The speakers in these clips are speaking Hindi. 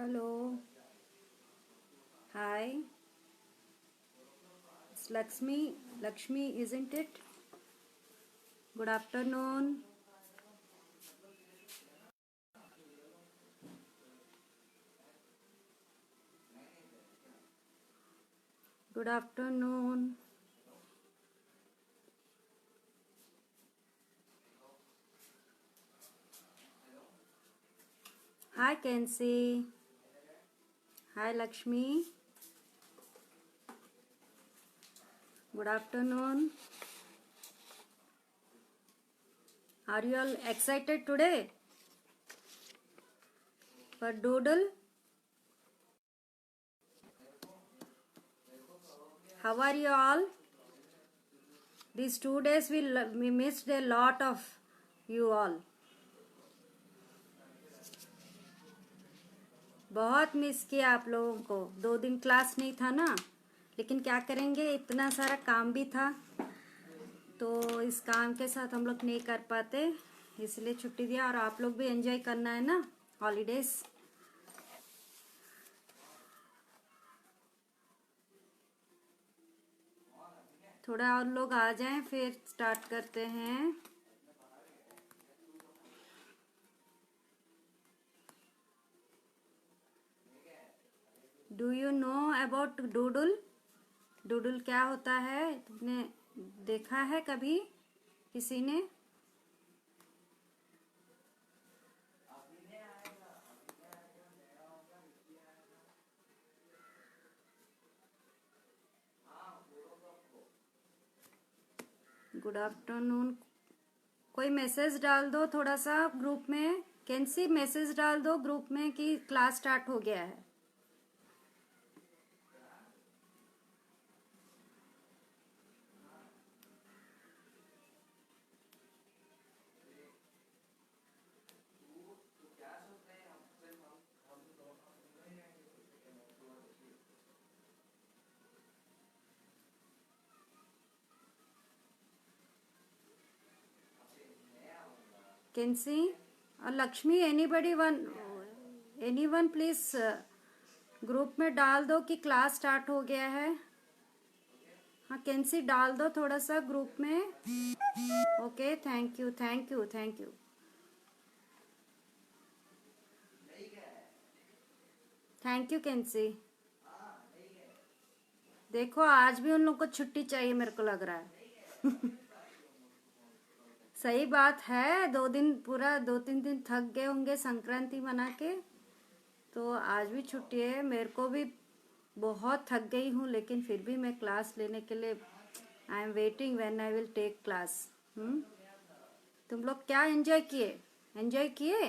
Hello. Hi. It's Lakshmi. Lakshmi, isn't it? Good afternoon. Good afternoon. Hi, Kenzie. Hi, Lakshmi. Good afternoon. Are you all excited today for Doodle? How are you all? These 2 days we missed a lot of you all. बहुत मिस किया आप लोगों को. 2 दिन क्लास नहीं था ना, लेकिन क्या करेंगे, इतना सारा काम भी था तो इस काम के साथ हम लोग नहीं कर पाते, इसलिए छुट्टी दिया. और आप लोग भी एंजॉय करना है ना हॉलीडेज. थोड़ा और लोग आ जाएं फिर स्टार्ट करते हैं. Do you know about doodle? Doodle क्या होता है? तुमने देखा है कभी किसी ने? Good afternoon. कोई मैसेज डाल दो थोड़ा सा ग्रुप में. कैंसी मैसेज डाल दो ग्रुप में कि क्लास स्टार्ट हो गया है. कैंसी और लक्ष्मी, एनीवन प्लीज ग्रुप में डाल दो कि क्लास स्टार्ट हो गया है. हाँ कैंसी डाल दो थोड़ा सा ग्रुप में. Okay, thank you thank you thank you. Thank you कैंसी. देखो आज भी उन लोग को छुट्टी चाहिए मेरे को लग रहा है. सही बात है. 2 दिन पूरा 2-3 दिन थक गए होंगे संक्रांति मना के, तो आज भी छुट्टी है. मेरे को भी बहुत थक गई हूँ, लेकिन फिर भी मैं क्लास लेने के लिए I am waiting when I will take class. तुम लोग क्या एंजॉय किए?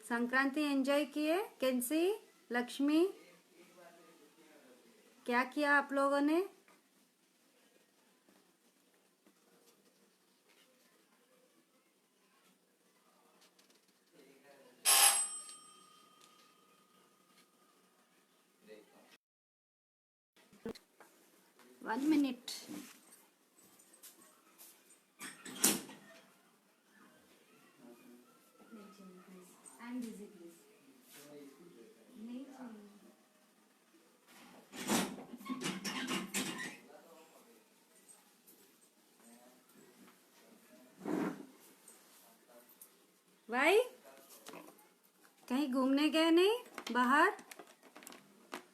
संक्रांति एंजॉय किए? कैंसी, लक्ष्मी, क्या किया आप लोगों ने? One minute. I'm busy, please. नहीं चाहिए. भाई कहीं घूमने गए नहीं बाहर,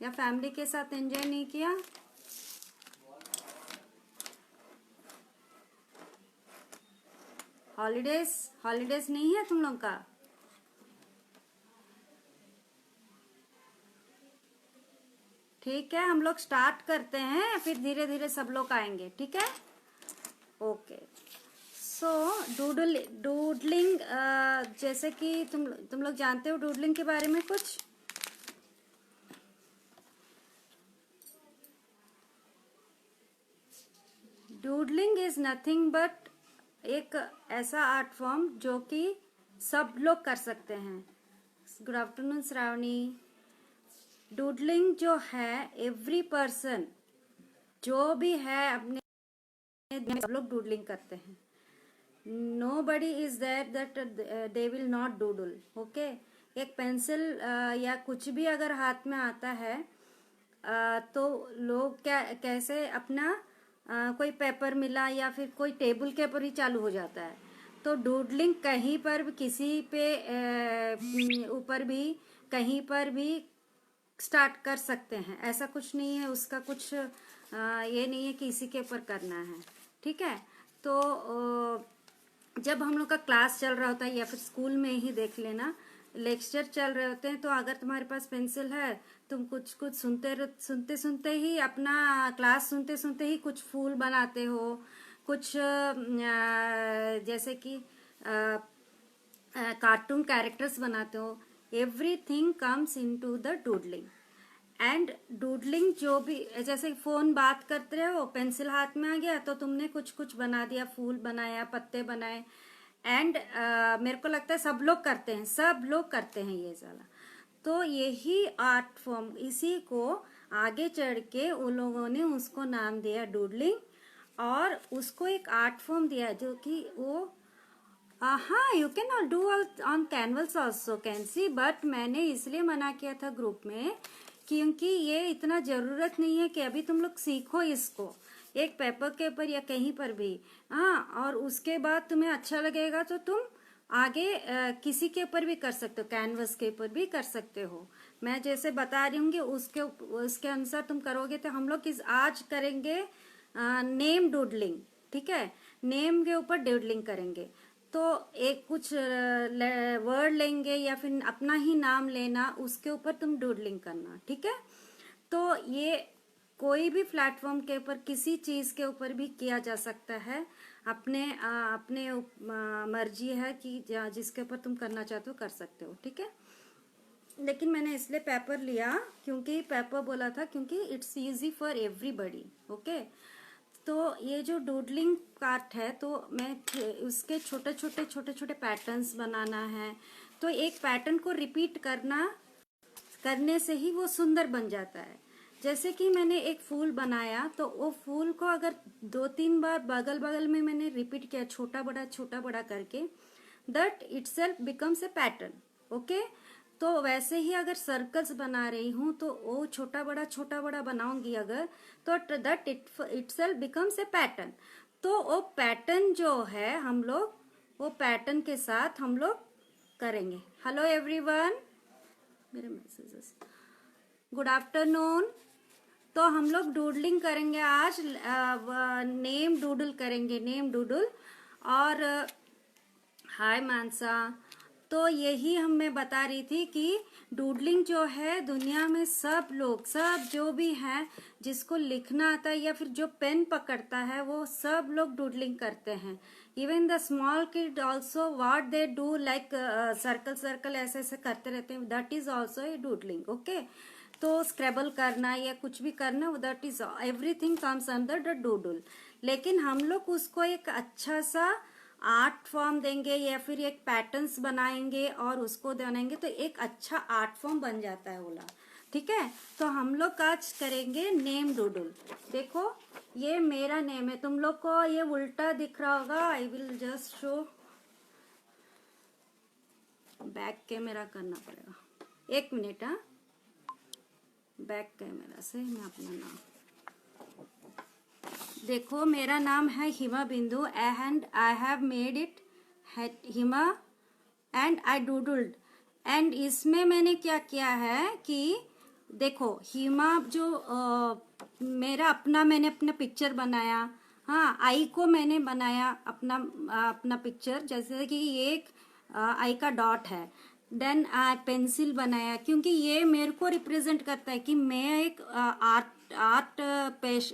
या फैमिली के साथ एंजॉय नहीं किया? हॉलीडेज नहीं है तुम लोग का? ठीक है, हम लोग स्टार्ट करते हैं, फिर धीरे धीरे सब लोग आएंगे. ठीक है, ओके. सो डूडलिंग, जैसे कि तुम लोग जानते हो डूडलिंग के बारे में कुछ? डूडलिंग इज नथिंग बट एक ऐसा आर्ट फॉर्म जो कि सब लोग कर सकते हैं. Good afternoon Shravani. डूडलिंग जो है एवरी पर्सन जो भी है अपने सब लोग डूडलिंग करते हैं. nobody is there that they will not doodle. Okay, एक पेंसिल या कुछ भी अगर हाथ में आता है तो लोग क्या कैसे अपना कोई पेपर मिला या फिर कोई टेबल के ऊपर ही चालू हो जाता है। तो डूडलिंग कहीं पर भी किसी पे ऊपर भी कहीं पर भी स्टार्ट कर सकते हैं, ऐसा कुछ नहीं है, उसका कुछ ये नहीं है कि इसी के ऊपर करना है। ठीक है, तो जब हम लोग का क्लास चल रहा होता है या फिर स्कूल में ही देख लेना, लेक्चर चल रहे होते हैं, तो अगर तुम्हारे पास पेंसिल है, तुम कुछ कुछ सुनते सुनते ही अपना क्लास सुनते सुनते ही कुछ फूल बनाते हो, कुछ जैसे कि कार्टून कैरेक्टर्स बनाते हो। Everything comes into the doodling. And doodling जो भी, जैसे फोन बात करते रहे हो, पेंसिल हाथ में आ गया तो तुमने कुछ कुछ बना दिया, फूल बनाया, पत्ते बनाए। एंड मेरे को लगता है सब लोग करते हैं ये सारा। तो यही आर्ट फॉर्म, इसी को आगे चढ़ के उन लोगों ने उसको नाम दिया डूडलिंग, और उसको एक आर्ट फॉर्म दिया जो कि वो हाँ, you can not do on canvas also can see, but मैंने इसलिए मना किया था ग्रुप में क्योंकि ये इतना जरूरत नहीं है कि अभी तुम लोग सीखो इसको एक पेपर के ऊपर या कहीं पर भी। हाँ, और उसके बाद तुम्हें अच्छा लगेगा तो तुम आगे किसी के ऊपर भी कर सकते हो, कैनवस के ऊपर भी कर सकते हो। मैं जैसे बता रही हूँ उसके अनुसार तुम करोगे। तो हम लोग आज करेंगे नेम डूडलिंग। ठीक है, नेम के ऊपर डूडलिंग करेंगे। तो एक कुछ वर्ड लेंगे या फिर अपना ही नाम लेना, उसके ऊपर तुम डूडलिंग करना। ठीक है, तो ये कोई भी प्लेटफॉर्म के ऊपर किसी चीज के ऊपर भी किया जा सकता है। अपने मर्जी है कि जिसके ऊपर तुम करना चाहते हो कर सकते हो। ठीक है, लेकिन मैंने इसलिए पेपर लिया क्योंकि पेपर बोला था क्योंकि it's easy for everybody. Okay, तो ये जो डूडलिंग पार्ट है, तो मैं उसके छोटे छोटे पैटर्न्स बनाना है। तो एक पैटर्न को रिपीट करने से ही वो सुंदर बन जाता है। जैसे कि मैंने एक फूल बनाया, तो वो फूल को अगर 2-3 बार बगल बगल में मैंने रिपीट किया, छोटा बड़ा करके, that itself becomes a pattern. Okay, तो वैसे ही अगर सर्कल्स बना रही हूं तो वो छोटा बड़ा बनाऊंगी अगर, तो that itself becomes a pattern. तो वो पैटर्न जो है हम लोग वो पैटर्न के साथ हम लोग करेंगे। हेलो एवरीवन, मेरे मैसेजेस, गुड आफ्टरनून। तो हम लोग डूडलिंग करेंगे आज, नेम डूडल करेंगे, नेम डूडल। और हाय मानसा। तो यही मैं बता रही थी कि डूडलिंग जो है दुनिया में सब जो भी हैं जिसको लिखना आता है या फिर जो पेन पकड़ता है वो सब लोग डूडलिंग करते हैं। Even the small kid also what they do like circle ऐसे करते रहते हैं, that is also a doodling. Okay, तो स्क्रेबल करना या कुछ भी करना, that is everything comes under the doodle. लेकिन हम लोग उसको एक अच्छा सा आर्ट फॉर्म देंगे या फिर एक पैटर्न्स बनाएंगे और उसको बनाएंगे तो एक अच्छा आर्ट फॉर्म बन जाता है ओला। ठीक है, तो हम लोग आज करेंगे नेम डूडल। देखो ये मेरा नेम है, तुम लोग को ये उल्टा दिख रहा होगा। I will just show, back camera करना पड़ेगा, 1 मिनट। हाँ, बैक कैमरा से मैं अपना नाम देखो, मेरा नाम है Hima Bindu and I have made it Hima and I doodled. And इसमें मैंने क्या किया है कि देखो हिमा जो मैंने अपना पिक्चर बनाया। हाँ, आई को मैंने बनाया अपना पिक्चर, जैसे कि ये एक आई का डॉट है। देन पेंसिल बनाया क्योंकि ये मेरे को रिप्रेजेंट करता है कि मैं एक आर्ट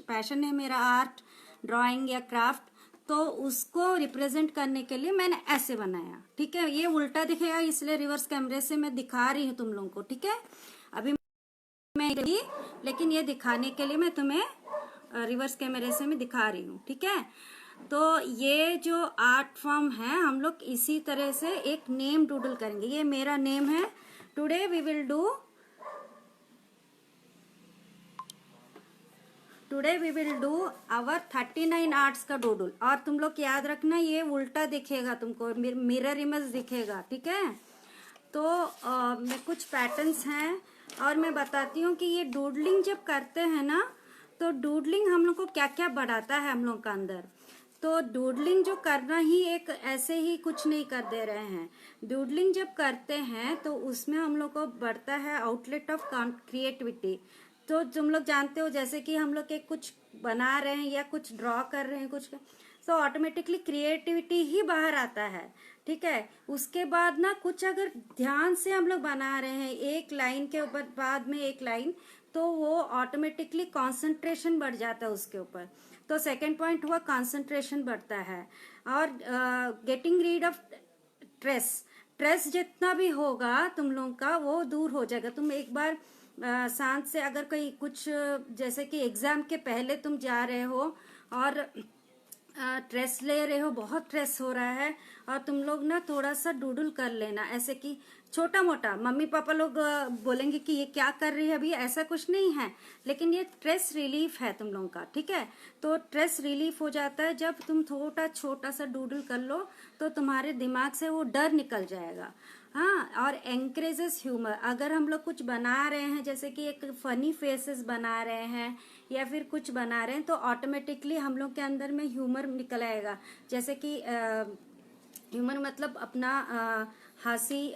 पैशन है मेरा, आर्ट ड्राइंग या क्राफ्ट, तो उसको रिप्रेजेंट करने के लिए मैंने ऐसे बनाया। ठीक है, ये उल्टा दिखेगा इसलिए रिवर्स कैमरे से मैं दिखा रही हूँ तुम लोगों को। ठीक है, अभी मैं लेकिन ये दिखाने के लिए मैं तुम्हें रिवर्स कैमरे से मैं दिखा रही हूँ। ठीक है, तो ये जो आर्ट फॉर्म है हम लोग इसी तरह से एक नेम डूडल करेंगे। ये मेरा नेम है। Today we will do our 39 arts का डूडल। और तुम लोग याद रखना ये उल्टा दिखेगा, तुमको मिरर इमेज दिखेगा, ठीक है। तो मैं कुछ पैटर्न्स हैं और मैं बताती हूँ कि ये डूडलिंग जब करते हैं ना, तो डूडलिंग हम लोग को क्या क्या बढ़ाता है हम लोग का अंदर। तो डूडलिंग जो करना ही एक ऐसे ही कुछ नहीं कर दे रहे हैं। डूडलिंग जब करते हैं तो उसमें हम लोग को बढ़ता है आउटलेट ऑफ क्रिएटिविटी। तो तुम लोग जानते हो जैसे कि हम लोग एक कुछ बना रहे हैं या कुछ ड्रॉ कर रहे हैं कुछ, तो ऑटोमेटिकली क्रिएटिविटी ही बाहर आता है, ठीक है। उसके बाद ना कुछ अगर ध्यान से हम लोग बना रहे हैं एक लाइन के ऊपर बाद में एक लाइन, तो वो ऑटोमेटिकली कंसंट्रेशन बढ़ जाता है उसके ऊपर। तो सेकंड पॉइंट हुआ कंसंट्रेशन बढ़ता है। और गेटिंग रीड ऑफ स्ट्रेस जितना भी होगा तुम लोग का वो दूर हो जाएगा। तुम एक बार शांत से अगर कोई कुछ जैसे कि एग्जाम के पहले तुम जा रहे हो और स्ट्रेस ले रहे हो, बहुत स्ट्रेस हो रहा है, और तुम लोग ना थोड़ा सा डूडल कर लेना ऐसे कि छोटा मोटा। मम्मी पापा लोग बोलेंगे कि ये क्या कर रही है अभी, ऐसा कुछ नहीं है, लेकिन ये स्ट्रेस रिलीफ है तुम लोगों का, ठीक है। तो स्ट्रेस रिलीफ हो जाता है जब तुम थोड़ा छोटा सा डूडल कर लो, तो तुम्हारे दिमाग से वो डर निकल जाएगा। हाँ, और एंकरेजेस ह्यूमर। अगर हम लोग कुछ बना रहे हैं जैसे कि एक फनी फेसेस बना रहे हैं या फिर कुछ बना रहे हैं, तो ऑटोमेटिकली हम लोग के अंदर में ह्यूमर निकल आएगा। जैसे कि ह्यूमर मतलब अपना हंसी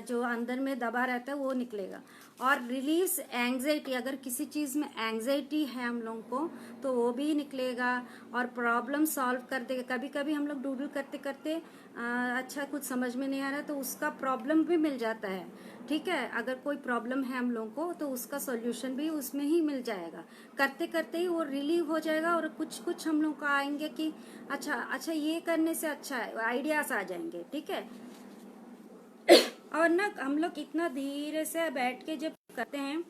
जो अंदर में दबा रहता है वो निकलेगा। और रिलीज एंग्जाइटी, अगर किसी चीज में एंग्जाइटी है हम लोग को तो वो भी निकलेगा। और प्रॉब्लम सॉल्व कर देगा। कभी कभी हम लोग डूडल करते करते अच्छा कुछ समझ में नहीं आ रहा तो उसका प्रॉब्लम भी मिल जाता है, ठीक है। अगर कोई प्रॉब्लम है हम लोग को तो उसका सॉल्यूशन भी उसमें ही मिल जाएगा। करते करते ही वो रिलीव हो जाएगा और कुछ कुछ हम लोग को आएंगे कि अच्छा ये करने से अच्छा है, आइडियाज आ जाएंगे, ठीक है। और ना हम लोग इतना धीरे से बैठ के जब करते हैं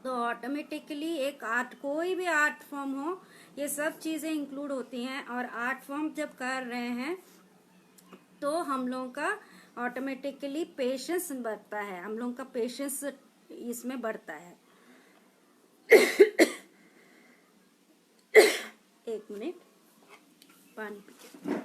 तो ऑटोमेटिकली एक आर्ट, कोई भी आर्ट फॉर्म हो, ये सब चीजें इंक्लूड होती हैं। और आर्ट फॉर्म जब कर रहे हैं तो हम लोगों का ऑटोमेटिकली पेशेंस बढ़ता है, हम लोगों का पेशेंस इसमें बढ़ता है। एक मिनट पानी पीते।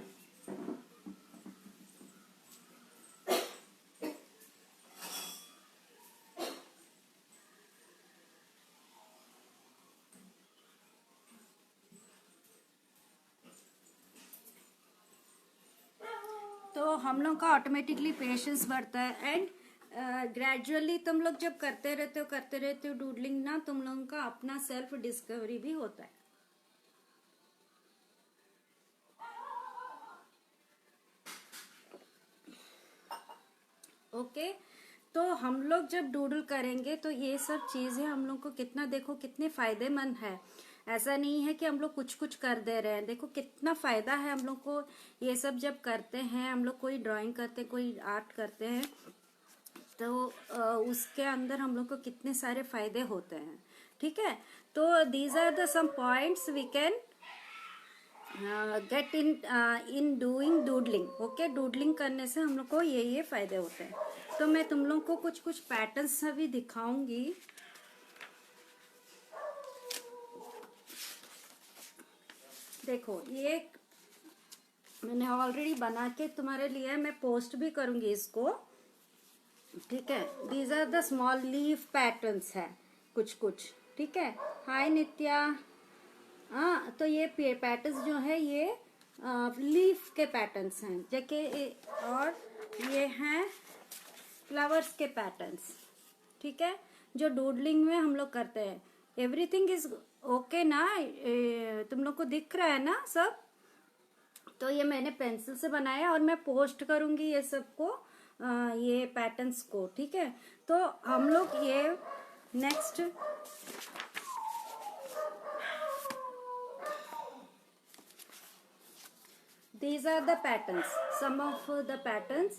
तो हम लोग का ऑटोमेटिकली पेशेंस बढ़ता है। एंड ग्रेजुअली तुम लोग जब करते रहते हो डूडलिंग ना, तुम लोगों का अपना सेल्फ डिस्कवरी भी होता है। ओके, तो हम लोग जब डूडल करेंगे तो ये सब चीजें हम लोग को कितना, देखो कितने फायदेमंद है। ऐसा नहीं है कि हम लोग कुछ कुछ कर दे रहे हैं, देखो कितना फायदा है हम लोग को। ये सब जब करते हैं हम लोग, कोई ड्राइंग करते हैं, कोई आर्ट करते हैं, तो उसके अंदर हम लोग को कितने सारे फायदे होते हैं, ठीक है। तो these are the some points we can get in doing doodling. Okay, doodling करने से हम लोग को ये फायदे होते हैं। तो मैं तुम लोग को कुछ कुछ पैटर्न्स अभी दिखाऊंगी। देखो ये मैंने ऑलरेडी बना के तुम्हारे लिए मैं पोस्ट भी करूंगी इसको, ठीक है। These are the small leaf patterns है कुछ कुछ, ठीक है। हाय नित्या। हाँ, तो ये पैटर्न्स जो है ये लीफ के पैटर्न्स हैं जैसे, और ये हैं फ्लावर्स के पैटर्न्स, ठीक है, जो डूडलिंग में हम लोग करते हैं। एवरीथिंग इज ओके ना, तुम लोग को दिख रहा है ना सब। तो ये मैंने पेंसिल से बनाया और मैं पोस्ट करूंगी ये सबको, ये पैटर्न्स को, ठीक है। तो हम लोग ये next these are the patterns, some of the patterns,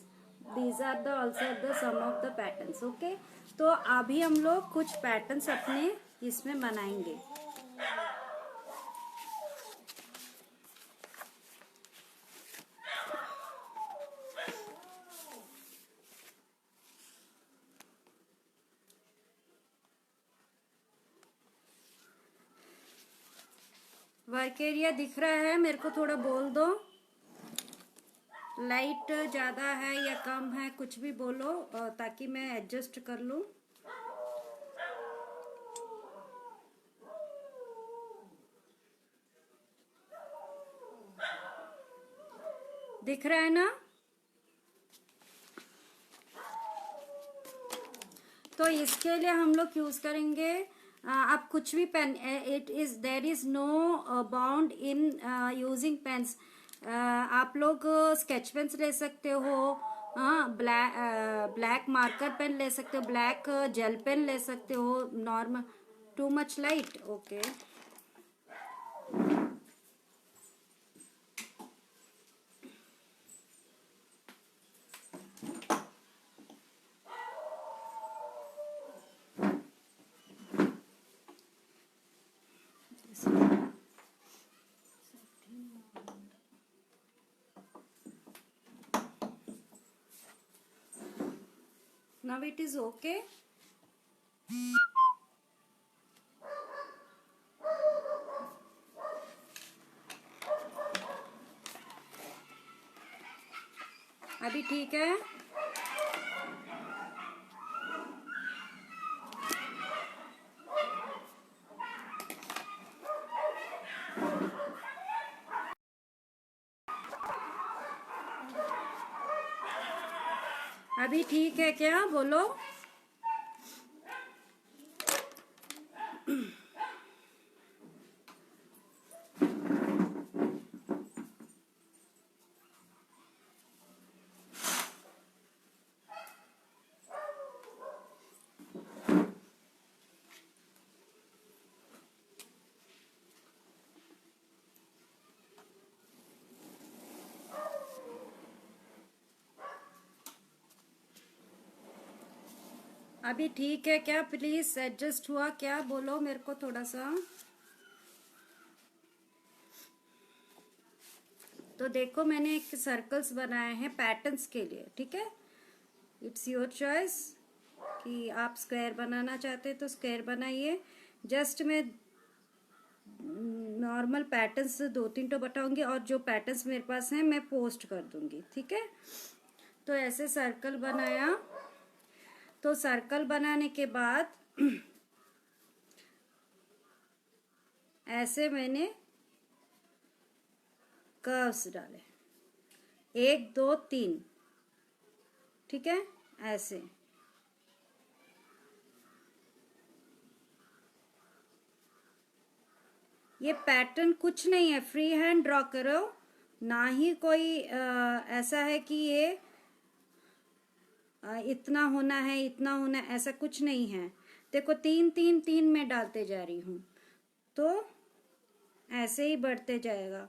these are the also the some of the patterns, okay। तो अभी हम लोग कुछ पैटर्न्स अपने इसमें बनाएंगे। वर्क एरिया दिख रहा है मेरे को? थोड़ा बोल दो, लाइट ज़्यादा है या कम है, कुछ भी बोलो ताकि मैं एडजस्ट कर लूँ। दिख रहा है ना? तो इसके लिए हम लोग यूज करेंगे, आप कुछ भी pen, it is there is no bound in using pens. आप लोग स्केच पेन्स ले सकते हो, ब्लैक मार्कर पेन ले सकते हो, ब्लैक जेल पेन ले सकते हो, normal. Too much light, okay. Now it is okay. अभी ठीक है? अभी ठीक है क्या, बोलो। अभी ठीक है क्या? प्लीज एडजस्ट हुआ क्या, बोलो मेरे को थोड़ा सा। तो देखो मैंने एक सर्कल्स बनाए हैं पैटर्न्स के लिए, ठीक है। इट्स योर चॉइस कि आप स्क्वायर बनाना चाहते हैं तो स्क्वायर बनाइए। जस्ट मैं नॉर्मल पैटर्न्स दो तीन तो बताऊंगी, और जो पैटर्न्स मेरे पास हैं मैं पोस्ट कर दूंगी, ठीक है। तो ऐसे सर्कल बनाया, तो सर्कल बनाने के बाद ऐसे मैंने कर्व्स डाले, 1 2 3, ठीक है, ऐसे। ये पैटर्न कुछ नहीं है, फ्री हैंड ड्रॉ करो, ना ही कोई ऐसा है कि ये इतना होना है इतना होना है, ऐसा कुछ नहीं है। देखो 3 3 3 में डालते जा रही हूं, तो ऐसे ही बढ़ते जाएगा।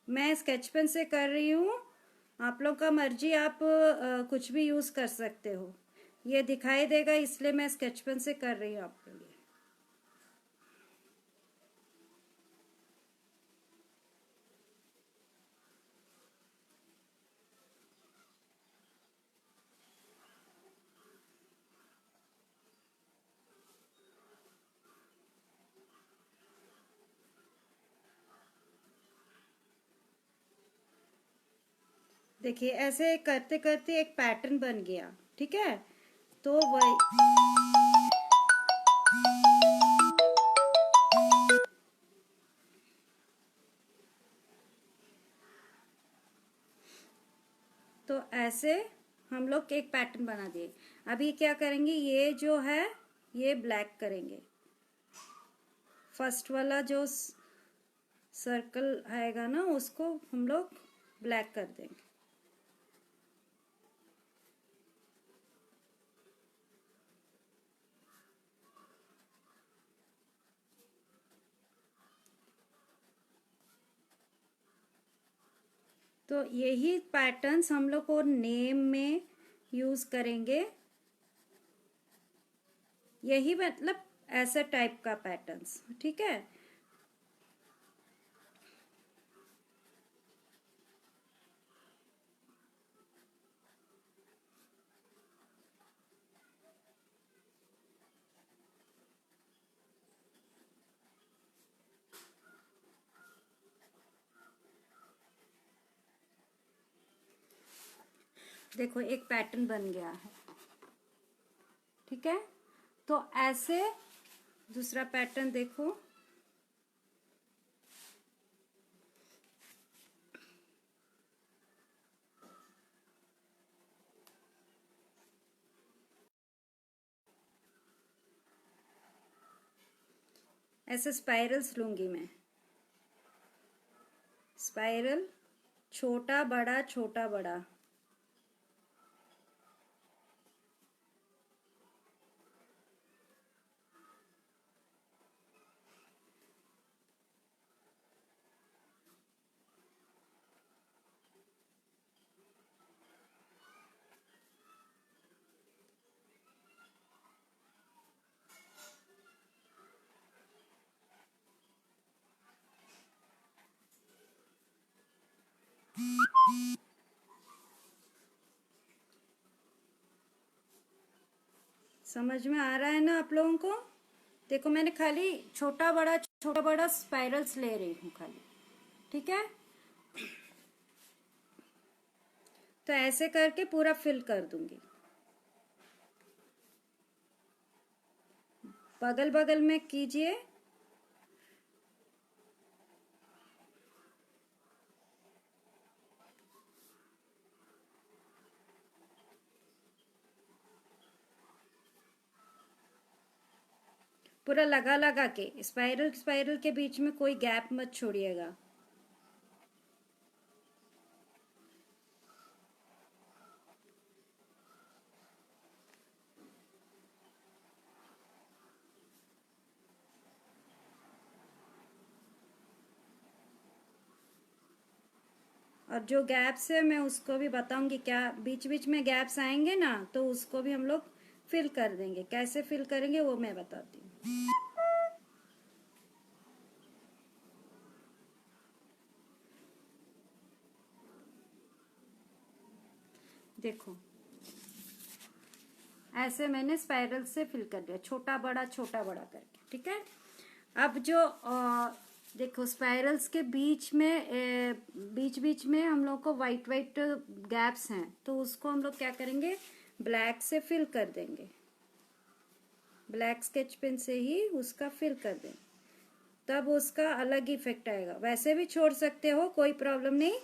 मैं स्केच पेन से कर रही हूँ, आप लोग का मर्जी, आप कुछ भी यूज कर सकते हो। ये दिखाई देगा इसलिए मैं स्केच पेन से कर रही हूँ आपके लिए। देखिए ऐसे करते करते एक पैटर्न बन गया, ठीक है। तो वही तो ऐसे हम लोग एक पैटर्न बना दिए। अभी क्या करेंगे, ये जो है ये ब्लैक करेंगे, फर्स्ट वाला जो सर्कल आएगा ना उसको हम लोग ब्लैक कर देंगे। तो यही पैटर्न्स हम लोग को नेम में यूज करेंगे, यही मतलब ऐसा टाइप का पैटर्न्स, ठीक है। देखो एक पैटर्न बन गया है, ठीक है। तो ऐसे दूसरा पैटर्न देखो, ऐसे स्पाइरल्स लूंगी मैं, स्पाइरल छोटा बड़ा छोटा बड़ा। समझ में आ रहा है ना आप लोगों को? देखो मैंने खाली छोटा बड़ा स्पाइरल्स ले रही हूँ खाली, ठीक है। तो ऐसे करके पूरा फिल कर दूंगी, बगल बगल में कीजिए। पूरा लगा लगा के, स्पाइरल स्पाइरल के बीच में कोई गैप मत छोड़िएगा। और जो गैप्स है मैं उसको भी बताऊंगी, क्या बीच बीच में गैप्स आएंगे ना तो उसको भी हम लोग फिल कर देंगे। कैसे फिल करेंगे वो मैं बताती हूँ। देखो ऐसे मैंने स्पाइरल से फिल कर दिया, छोटा बड़ा करके, ठीक है। अब जो देखो स्पाइरल्स के बीच में बीच बीच में हम लोग को वाइट वाइट गैप्स हैं, तो उसको हम लोग क्या करेंगे, ब्लैक से फिल कर देंगे। ब्लैक स्केच पेन से ही उसका फिल कर देंगे, तब उसका अलग इफेक्ट आएगा। वैसे भी छोड़ सकते हो, कोई प्रॉब्लम नहीं,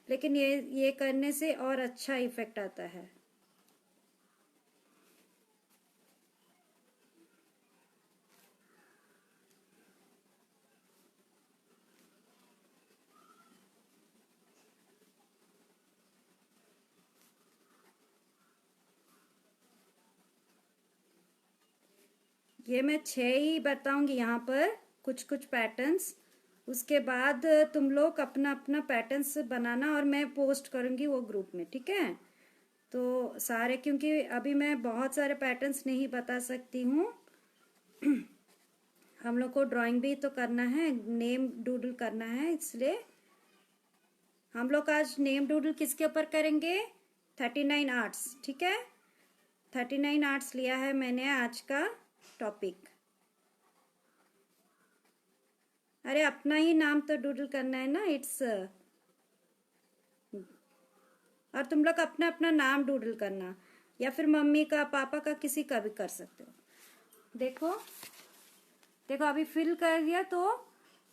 लेकिन ये करने से और अच्छा इफेक्ट आता है। ये मैं 6 ही बताऊंगी यहाँ पर, कुछ कुछ पैटर्न्स। उसके बाद तुम लोग अपना अपना पैटर्न्स बनाना और मैं पोस्ट करूंगी वो ग्रुप में, ठीक है। तो सारे, क्योंकि अभी मैं बहुत सारे पैटर्न्स नहीं बता सकती हूँ। हम लोग को ड्राइंग भी तो करना है, नेम डूडल करना है, इसलिए हम लोग आज नेम डूडल किसके ऊपर करेंगे, 39 आर्ट्स, ठीक है। 39 आर्ट्स लिया है मैंने आज का टॉपिक। अरे अपना ही नाम तो डूडल करना है ना, इट्स। और तुम लोग अपना अपना नाम डूडल करना, या फिर मम्मी का पापा का किसी का भी कर सकते हो। देखो देखो अभी फिल कर दिया तो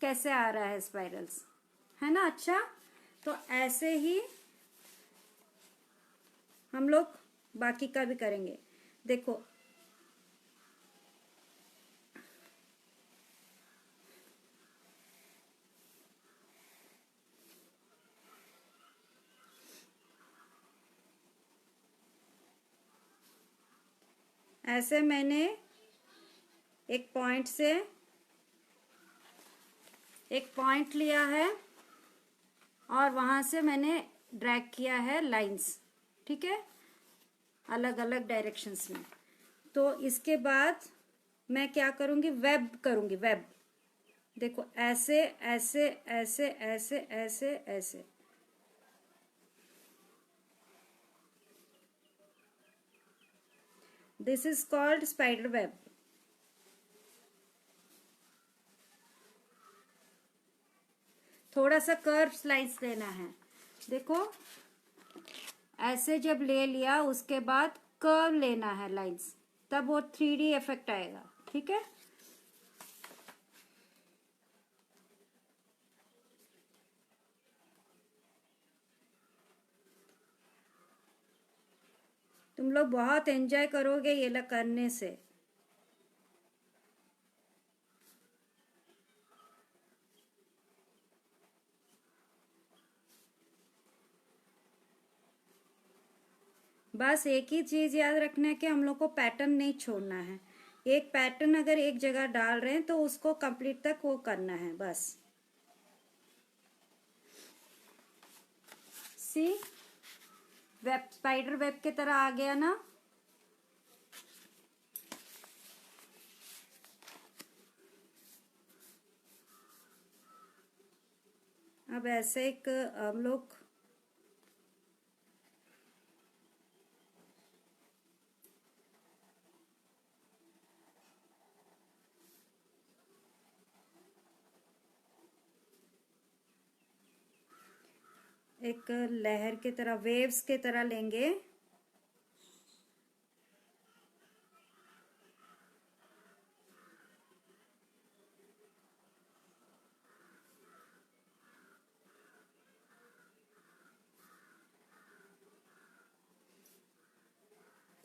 कैसे आ रहा है स्पाइरल्स, है ना। अच्छा, तो ऐसे ही हम लोग बाकी का भी करेंगे। देखो ऐसे मैंने एक पॉइंट से एक पॉइंट लिया है और वहां से मैंने ड्रैग किया है लाइंस, ठीक है, अलग अलग डायरेक्शंस में। तो इसके बाद मैं क्या करूंगी, वेब करूंगी, वेब। देखो ऐसे ऐसे ऐसे ऐसे ऐसे ऐसे, this is called spider web. थोड़ा सा कर्व्स लाइंस लेना है। देखो ऐसे जब ले लिया उसके बाद कर्व लेना है लाइंस, तब वो 3D इफेक्ट आएगा। ठीक है, तुम लोग बहुत एंजॉय करोगे ये लोग करने से। बस एक ही चीज याद रखना है कि हम लोग को पैटर्न नहीं छोड़ना है। एक पैटर्न अगर एक जगह डाल रहे हैं तो उसको कंप्लीट तक वो करना है बस। सी, वेब स्पाइडर वेब की तरह आ गया ना। अब ऐसे एक हम लोग एक लहर की तरह, वेव्स की तरह लेंगे।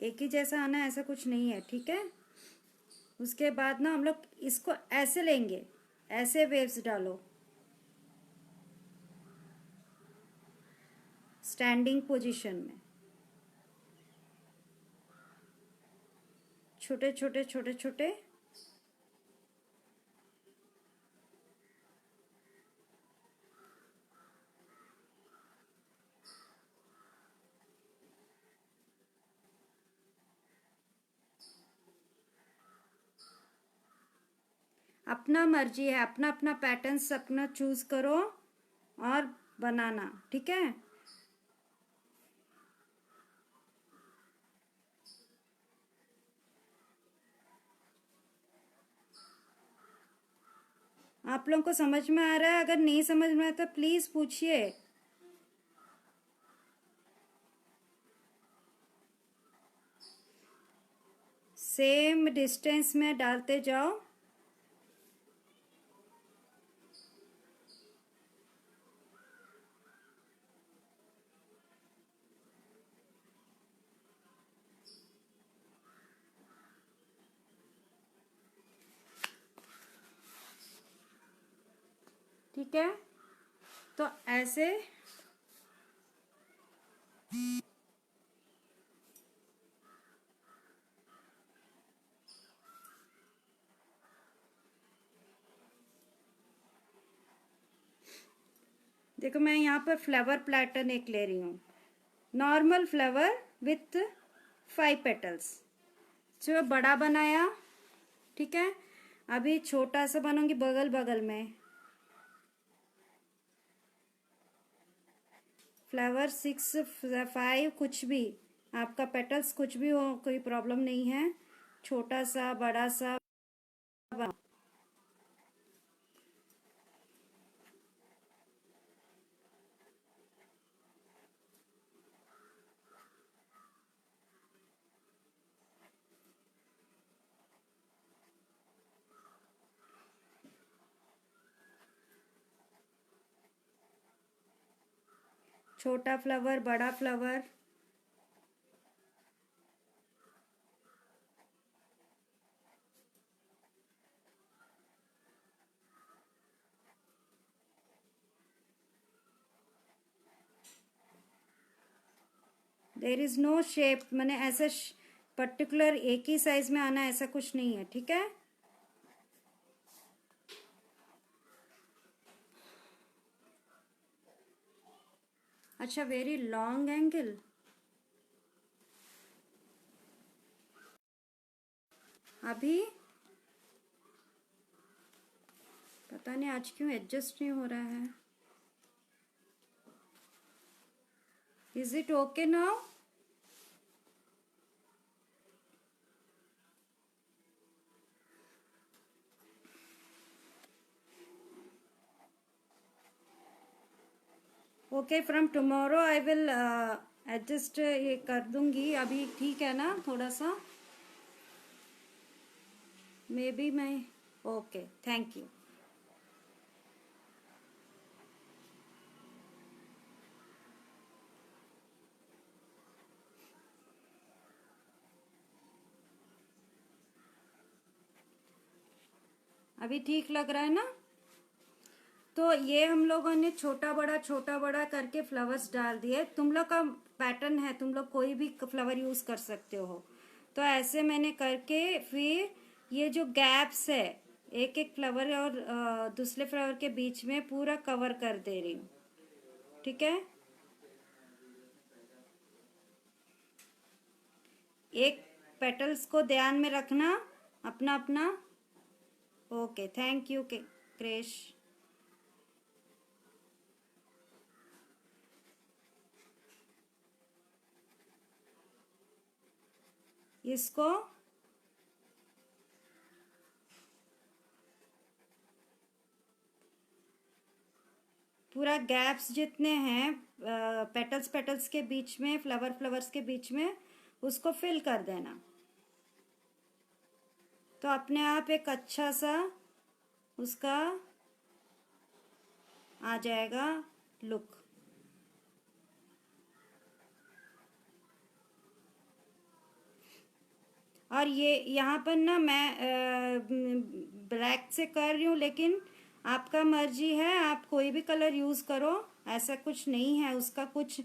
एक ही जैसा आना ऐसा कुछ नहीं है, ठीक है। उसके बाद ना हम लोग इसको ऐसे लेंगे, ऐसे वेव्स डालो स्टैंडिंग पोजीशन में, छोटे छोटे छोटे छोटे। अपना मर्जी है, अपना अपना पैटर्न्स अपना चूज करो और बनाना, ठीक है। आप लोगों को समझ में आ रहा है? अगर नहीं समझ में आता प्लीज पूछिए। सेम डिस्टेंस में डालते जाओ। ठीक है, तो ऐसे देखो, मैं यहाँ पर फ्लावर पैटर्न एक ले रही हूँ, नॉर्मल फ्लावर विथ 5 पेटल्स। जो बड़ा बनाया, ठीक है। अभी छोटा सा बनाऊंगी बगल बगल में, फ्लावर 6 5 कुछ भी, आपका पेटल्स कुछ भी हो, कोई प्रॉब्लम नहीं है। छोटा सा बड़ा सा छोटा फ्लावर बड़ा flower. There is no shape, मैंने ऐसा पर्टिकुलर एक ही साइज में आना ऐसा कुछ नहीं है, ठीक है। अच्छा, वेरी लॉन्ग एंगल। अभी पता नहीं आज क्यों एडजस्ट नहीं हो रहा है। Is it okay now? Okay, from tomorrow I will adjust ये कर दूंगी अभी, ठीक है ना, थोड़ा सा मे बी मैं। Okay, thank you. अभी ठीक लग रहा है ना? तो ये हम लोगों ने छोटा बड़ा करके फ्लावर्स डाल दिए। तुम लोग का पैटर्न है, तुम लोग कोई भी फ्लावर यूज कर सकते हो। तो ऐसे मैंने करके फिर ये जो गैप्स है एक एक फ्लावर और दूसरे फ्लावर के बीच में पूरा कवर कर दे रही हूँ, ठीक है। एक पेटल्स को ध्यान में रखना अपना अपना। ओके, थैंक यू क्रेश। इसको पूरा गैप्स जितने हैं पेटल्स के बीच में, फ्लावर्स के बीच में, उसको फिल कर देना। तो अपने आप एक अच्छा सा उसका आ जाएगा लुक। और ये यहाँ पर ना मैं ब्लैक से कर रही हूँ, लेकिन आपका मर्जी है, आप कोई भी कलर यूज करो, ऐसा कुछ नहीं है, उसका कुछ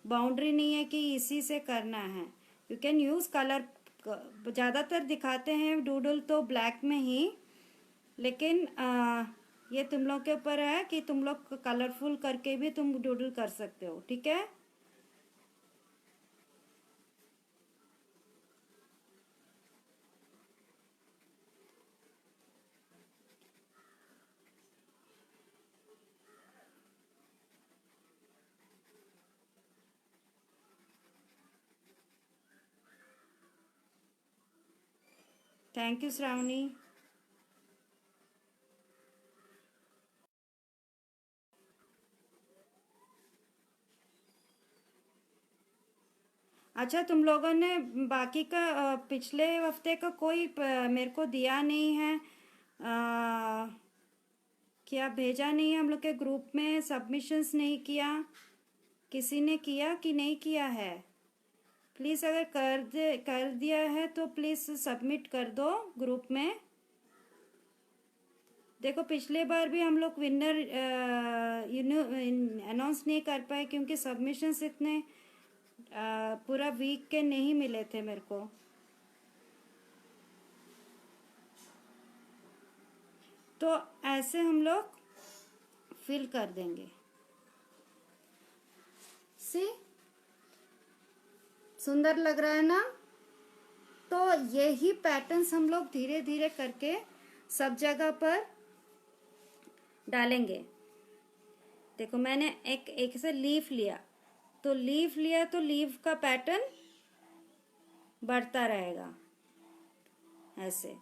बाउंड्री नहीं है कि इसी से करना है। You can use colour. ज़्यादातर दिखाते हैं डूडल तो ब्लैक में ही, लेकिन ये तुम लोग के ऊपर है कि तुम लोग कलरफुल करके भी तुम डूडल कर सकते हो, ठीक है। Thank you Shravani. अच्छा, तुम लोगों ने बाकी का पिछले हफ्ते का कोई मेरे को दिया नहीं है, क्या भेजा नहीं है हम लोग के ग्रुप में, सबमिशंस नहीं किया, किसी ने किया कि नहीं किया है? प्लीज़ अगर कर दिया है तो प्लीज़ सबमिट कर दो ग्रुप में। देखो पिछले बार भी हम लोग विनर अनाउंस नहीं कर पाए क्योंकि सबमिशंस इतने पूरा वीक के नहीं मिले थे मेरे को। तो ऐसे हम लोग फिल कर देंगे। सी सुंदर लग रहा है ना? तो यही पैटर्न्स हम लोग धीरे धीरे करके सब जगह पर डालेंगे। देखो मैंने एक एक से लीफ लिया, तो लीफ का पैटर्न बढ़ता रहेगा ऐसे।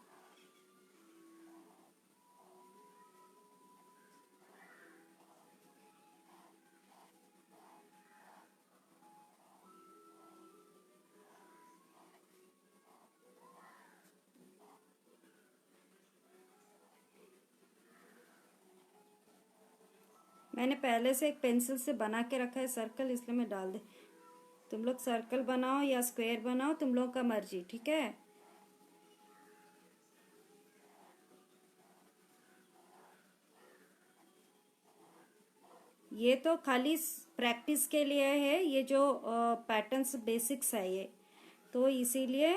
मैंने पहले से एक पेंसिल से बना के रखा है सर्कल, इसलिए मैं डाल दे। तुम लोग सर्कल बनाओ या स्क्वायर बनाओ, तुम लोग का मर्जी, ठीक है। ये तो खाली प्रैक्टिस के लिए है, ये जो पैटर्न्स बेसिक्स है ये, तो इसीलिए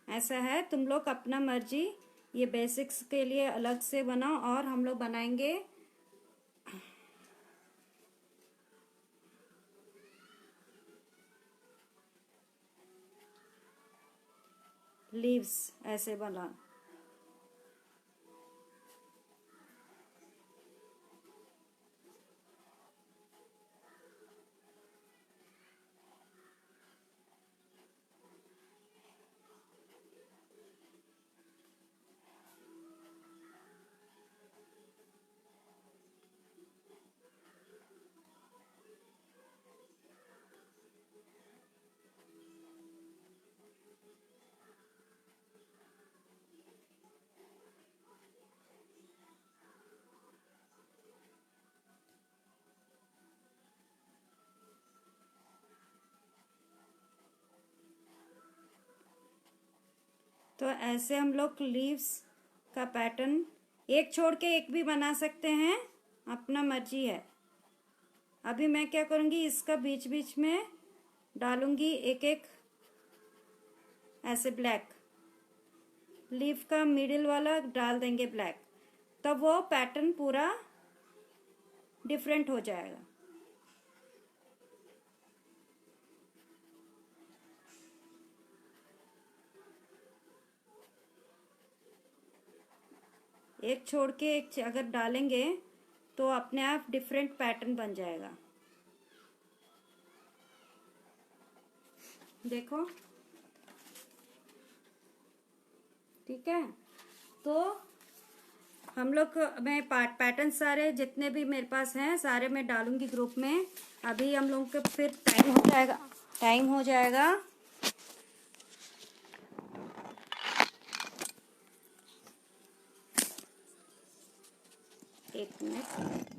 ऐसा है। तुम लोग अपना मर्जी ये बेसिक्स के लिए अलग से बनाओ, और हम लोग बनाएंगे लीव्स ऐसे बना। तो ऐसे हम लोग लीव्स का पैटर्न एक छोड़ के एक भी बना सकते हैं, अपना मर्जी है। अभी मैं क्या करूँगी, इसका बीच बीच में डालूंगी एक एक ऐसे ब्लैक, लीफ का मिडिल वाला डाल देंगे ब्लैक, तब वो पैटर्न पूरा डिफरेंट हो जाएगा। एक छोड़ के एक अगर डालेंगे तो अपने आप डिफरेंट पैटर्न बन जाएगा। देखो, ठीक है। तो हम लोग, मैं पैटर्न सारे जितने भी मेरे पास हैं सारे मैं डालूंगी ग्रुप में। अभी हम लोग के फिर टाइम हो जाएगा। एक मिनट।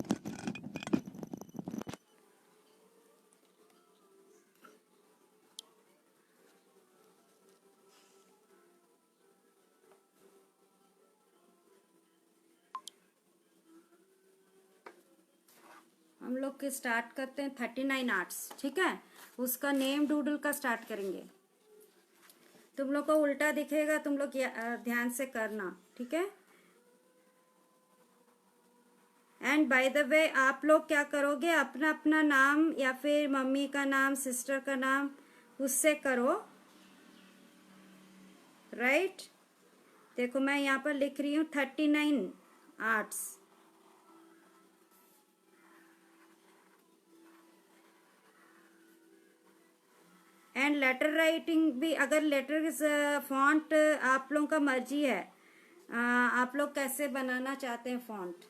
हम लोग के स्टार्ट करते हैं 39 आर्ट्स, ठीक है। उसका नेम डूडल का स्टार्ट करेंगे। तुम लोग को उल्टा दिखेगा, तुम लोग ध्यान से करना, ठीक है। एंड बाय द वे, आप लोग क्या करोगे, अपना अपना नाम या फिर मम्मी का नाम, सिस्टर का नाम, उससे करो, राइट। देखो मैं यहाँ पर लिख रही हूँ 39 आर्ट्स। एंड लेटर राइटिंग भी, अगर लेटर फॉन्ट आप लोगों का मर्जी है, आप लोग कैसे बनाना चाहते हैं फॉन्ट।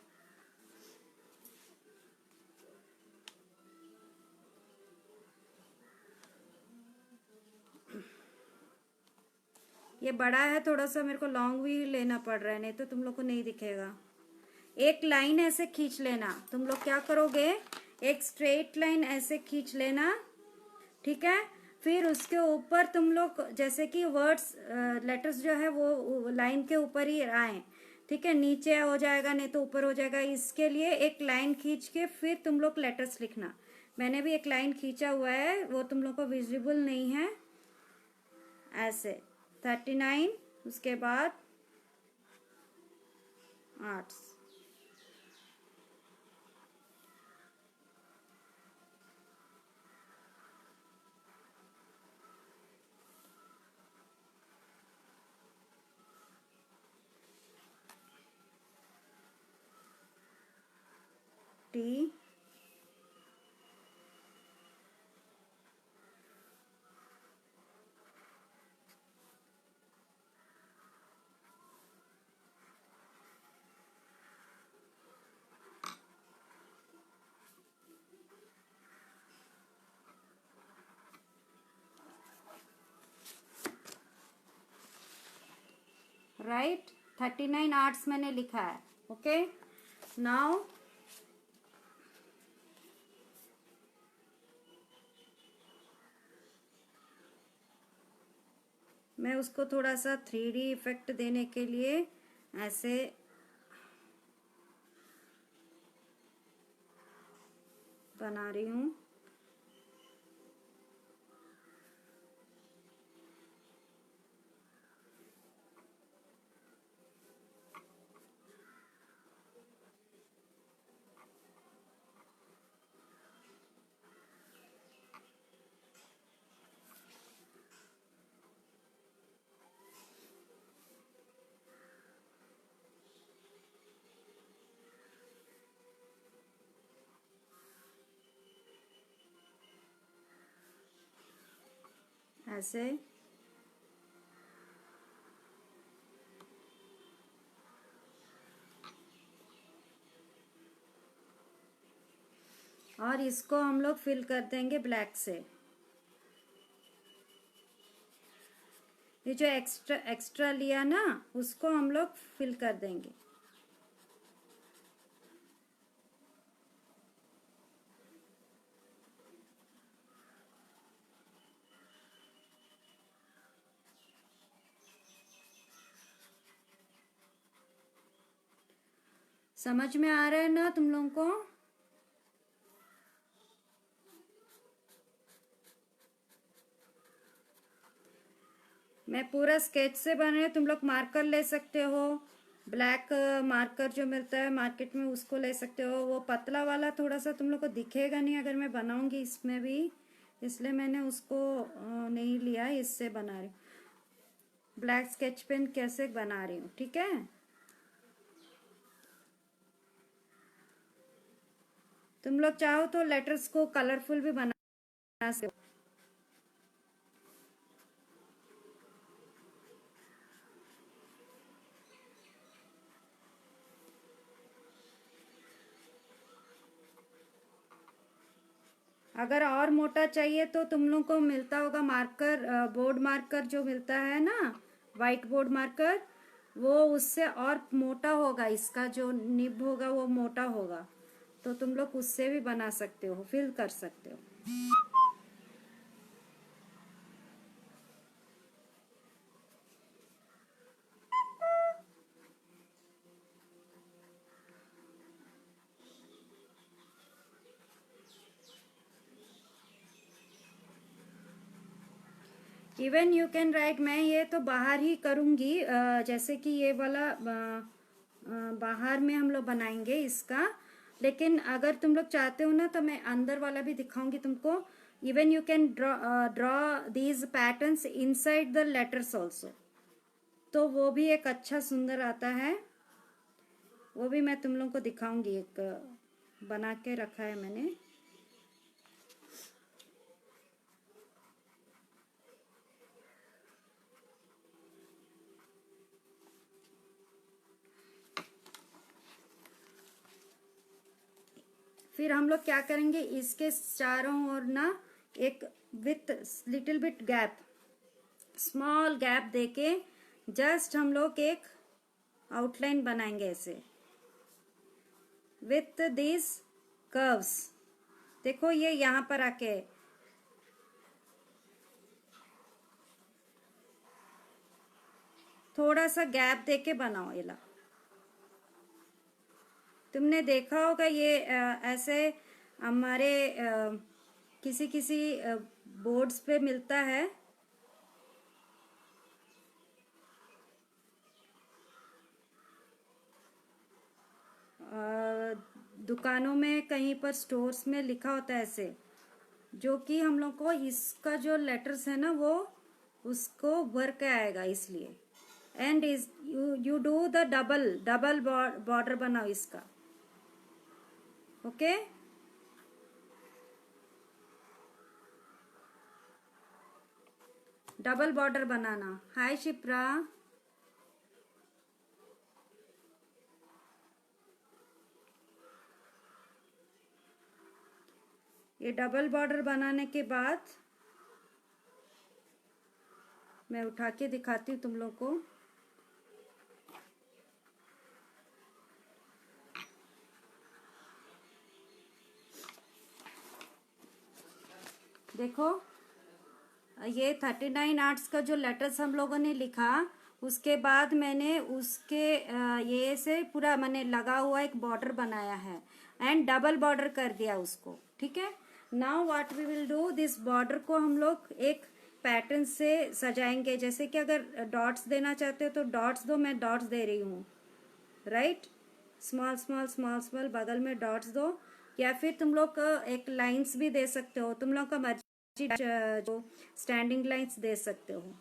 ये बड़ा है थोड़ा सा, मेरे को लॉन्ग भी लेना पड़ रहा है, नहीं तो तुम लोग को नहीं दिखेगा। एक लाइन ऐसे खींच लेना। तुम लोग क्या करोगे, एक स्ट्रेट लाइन ऐसे खींच लेना, ठीक है। फिर उसके ऊपर तुम लोग जैसे कि वर्ड्स, लेटर्स जो है वो लाइन के ऊपर ही आए, ठीक है। नीचे हो जाएगा नहीं तो ऊपर हो जाएगा, इसके लिए एक लाइन खींच के फिर तुम लोग लेटर्स लिखना। मैंने भी एक लाइन खींचा हुआ है, वो तुम लोग को विजिबल नहीं है। ऐसे 39, उसके बाद आर्ट्स। T, right. 39 आर्ट्स मैंने लिखा है, ओके। नाउ मैं उसको थोड़ा सा 3D इफेक्ट देने के लिए ऐसे बना रही हूँ। ऐसे और इसको हम लोग फिल कर देंगे ब्लैक से। ये जो एक्स्ट्रा लिया ना, उसको हम लोग फिल कर देंगे। समझ में आ रहा है ना तुम लोगों को? मैं पूरा स्केच से बना रही हूँ, तुम लोग मार्कर ले सकते हो। ब्लैक मार्कर जो मिलता है मार्केट में उसको ले सकते हो। वो पतला वाला थोड़ा सा तुम लोग को दिखेगा नहीं अगर मैं बनाऊंगी इसमें भी, इसलिए मैंने उसको नहीं लिया, इससे बना रही हूँ। ब्लैक स्केच पेन कैसे बना रही हूँ, ठीक है। तुम लोग चाहो तो लेटर्स को कलरफुल भी बना सकते हो। अगर और मोटा चाहिए तो तुम लोग को मिलता होगा मार्कर, बोर्ड मार्कर जो मिलता है ना, वाइट बोर्ड मार्कर, वो उससे और मोटा होगा, इसका जो निब होगा वो मोटा होगा, तो तुम लोग उससे भी बना सकते हो, फिल कर सकते हो। इवन यू कैन राइट, मैं ये तो बाहर ही करूंगी, जैसे कि ये वाला बाहर में हम लोग बनाएंगे इसका, लेकिन अगर तुम लोग चाहते हो ना तो मैं अंदर वाला भी दिखाऊंगी तुमको। Even you can draw these patterns inside the letters also, तो वो भी एक अच्छा सुंदर आता है, वो भी मैं तुम लोग को दिखाऊंगी, एक बना के रखा है मैंने। फिर हम लोग क्या करेंगे, इसके चारों ओर ना एक with little bit gap, small gap देके जस्ट हम लोग एक आउटलाइन बनाएंगे ऐसे विथ दिस कर्व्स। देखो ये यहाँ पर आके थोड़ा सा गैप देके बनाओ ये ला। तुमने देखा होगा ये ऐसे हमारे किसी किसी बोर्ड्स पे मिलता है, दुकानों में कहीं पर स्टोर्स में लिखा होता है ऐसे, जो कि हम लोग को इसका जो लेटर्स है ना वो उसको वर्क आएगा इसलिए। And is you do the double double border बनाओ इसका, ओके। डबल बॉर्डर बनाना। हाय शिप्रा, ये डबल बॉर्डर बनाने के बाद मैं उठा के दिखाती हूँ तुम लोग को। देखो ये 39 आर्ट्स का जो लेटर्स हम लोगों ने लिखा, उसके बाद मैंने उसके ये से पूरा मैंने लगा हुआ एक बॉर्डर बनाया है एंड डबल बॉर्डर कर दिया उसको, ठीक है। Now what we will do, this border को हम लोग एक पैटर्न से सजाएंगे। जैसे कि अगर डॉट्स देना चाहते हो तो डॉट्स दो, मैं डॉट्स दे रही हूँ, right. Small small small small बगल में डॉट्स दो, या फिर तुम लोग एक लाइंस भी दे सकते हो, तुम लोग का मर्जी, जो स्टैंडिंग लाइंस दे सकते हो।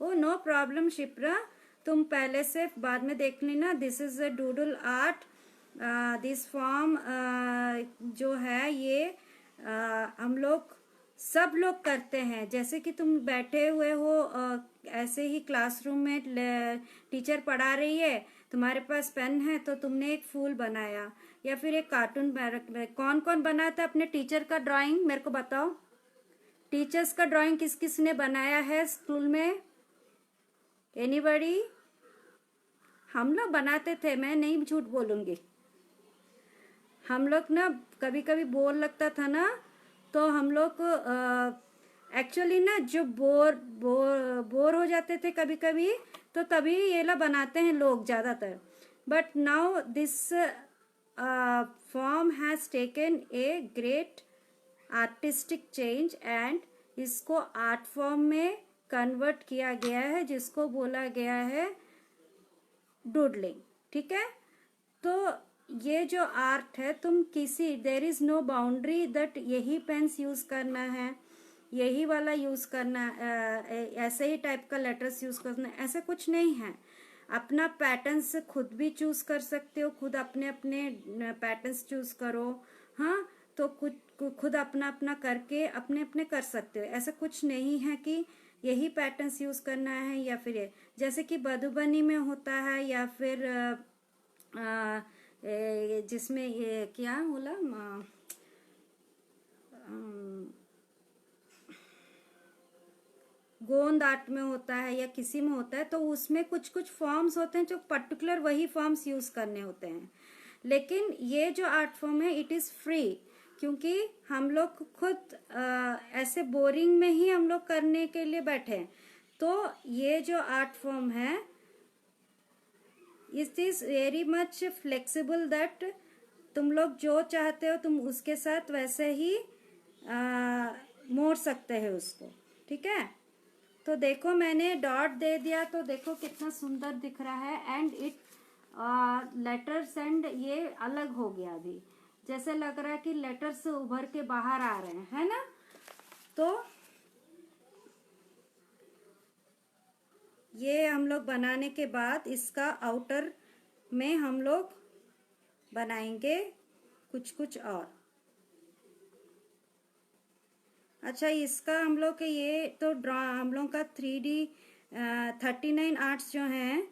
ओ नो प्रॉब्लम शिप्रा, तुम पहले से बाद में देख लेना। This is a doodle art, this form जो है ये हम लोग सब लोग करते हैं। जैसे कि तुम बैठे हुए हो ऐसे ही क्लासरूम में टीचर पढ़ा रही है, तुम्हारे पास पेन है तो तुमने एक फूल बनाया या फिर एक कार्टून। कौन कौन बनाता है अपने टीचर का ड्राइंग, मेरे को बताओ। टीचर्स का ड्राइंग किस किस ने बनाया है स्कूल में, एनीबडी? हम लोग बनाते थे, मैं नहीं झूठ बोलूंगी। हम लोग ना कभी कभी बोर लगता था ना, तो हम लोग एक्चुअली ना जो बोर बोर बोर हो जाते थे कभी कभी, तो तभी ये ला बनाते हैं लोग ज़्यादातर. But now this form has taken a great artistic change and इसको आर्ट फॉर्म में कन्वर्ट किया गया है, जिसको बोला गया है डूडलिंग. ठीक है. तो ये जो आर्ट है, तुम किसी, there is no boundary that यही पेन्स यूज करना है, यही वाला यूज करना, ऐसे ही टाइप का लेटर्स यूज करना, ऐसा कुछ नहीं है. अपना पैटर्न्स खुद भी चूज कर सकते हो, खुद अपने अपने पैटर्न्स चूज करो. हाँ, तो खुद अपना अपना करके अपने अपने कर सकते हो. ऐसा कुछ नहीं है कि यही पैटर्न्स यूज करना है या फिर ये, जैसे कि मधुबनी में होता है, या फिर जिसमें ये क्या बोला, गोंद आर्ट में होता है या किसी में होता है, तो उसमें कुछ कुछ फॉर्म्स होते हैं जो पर्टिकुलर वही फॉर्म्स यूज करने होते हैं. लेकिन ये जो आर्ट फॉर्म है, इट इज फ्री, क्योंकि हम लोग खुद ऐसे बोरिंग में ही हम लोग करने के लिए बैठे हैं. तो ये जो आर्ट फॉर्म है, it is very much flexible that तुम लोग जो चाहते हो तुम उसके साथ वैसे ही मोड़ सकते हो उसको. ठीक है. तो देखो मैंने डॉट दे दिया, तो देखो कितना सुंदर दिख रहा है. एंड इट लेटर्स एंड ये अलग हो गया अभी, जैसे लग रहा है कि लेटर्स उभर के बाहर आ रहे हैं, है ना. तो ये हम लोग बनाने के बाद इसका आउटर में हम लोग बनाएंगे कुछ कुछ और. अच्छा, इसका हम लोग के ये तो हम लोग का 3D 39 आर्ट्स जो हैं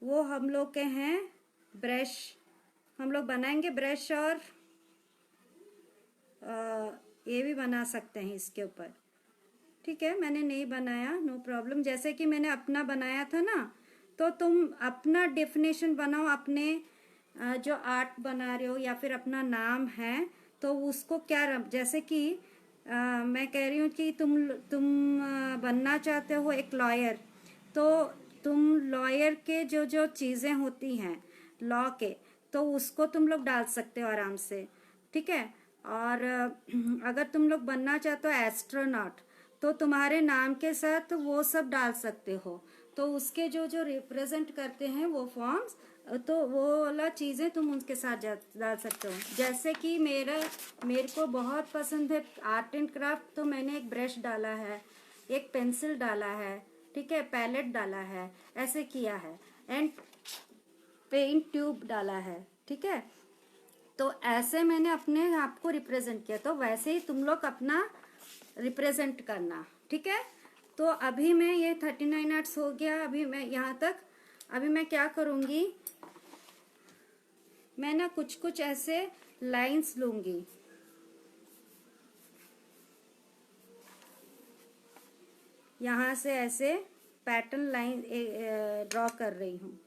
वो हम लोग के हैं ब्रश. हम लोग बनाएंगे ब्रश, और ये भी बना सकते हैं इसके ऊपर. ठीक है, मैंने नहीं बनाया, नो प्रॉब्लम. जैसे कि मैंने अपना बनाया था ना, तो तुम अपना डेफिनेशन बनाओ, अपने जो आर्ट बना रहे हो या फिर अपना नाम है, तो उसको क्या जैसे कि मैं कह रही हूँ कि तुम बनना चाहते हो एक लॉयर, तो तुम लॉयर के जो जो चीज़ें होती हैं लॉ के, तो उसको तुम लोग डाल सकते हो आराम से. ठीक है. और अगर तुम लोग बनना चाहते हो एस्ट्रोनॉट, तो तुम्हारे नाम के साथ वो सब डाल सकते हो. तो उसके जो जो रिप्रेजेंट करते हैं वो फॉर्म्स, तो वो वाला चीज़ें तुम उनके साथ डाल सकते हो. जैसे कि मेरे को बहुत पसंद है आर्ट एंड क्राफ्ट, तो मैंने एक ब्रश डाला है, एक पेंसिल डाला है. ठीक है. पैलेट डाला है, ऐसे किया है. एंड पेंट ट्यूब डाला है. ठीक है. तो ऐसे मैंने अपने आप को रिप्रेजेंट किया, तो वैसे ही तुम लोग अपना रिप्रेजेंट करना. ठीक है. तो अभी मैं ये 39 आर्ट्स हो गया, अभी मैं यहाँ तक. अभी मैं क्या करूँगी, मैं ना कुछ कुछ ऐसे लाइंस लूँगी, यहाँ से ऐसे पैटर्न लाइन ड्रॉ कर रही हूँ.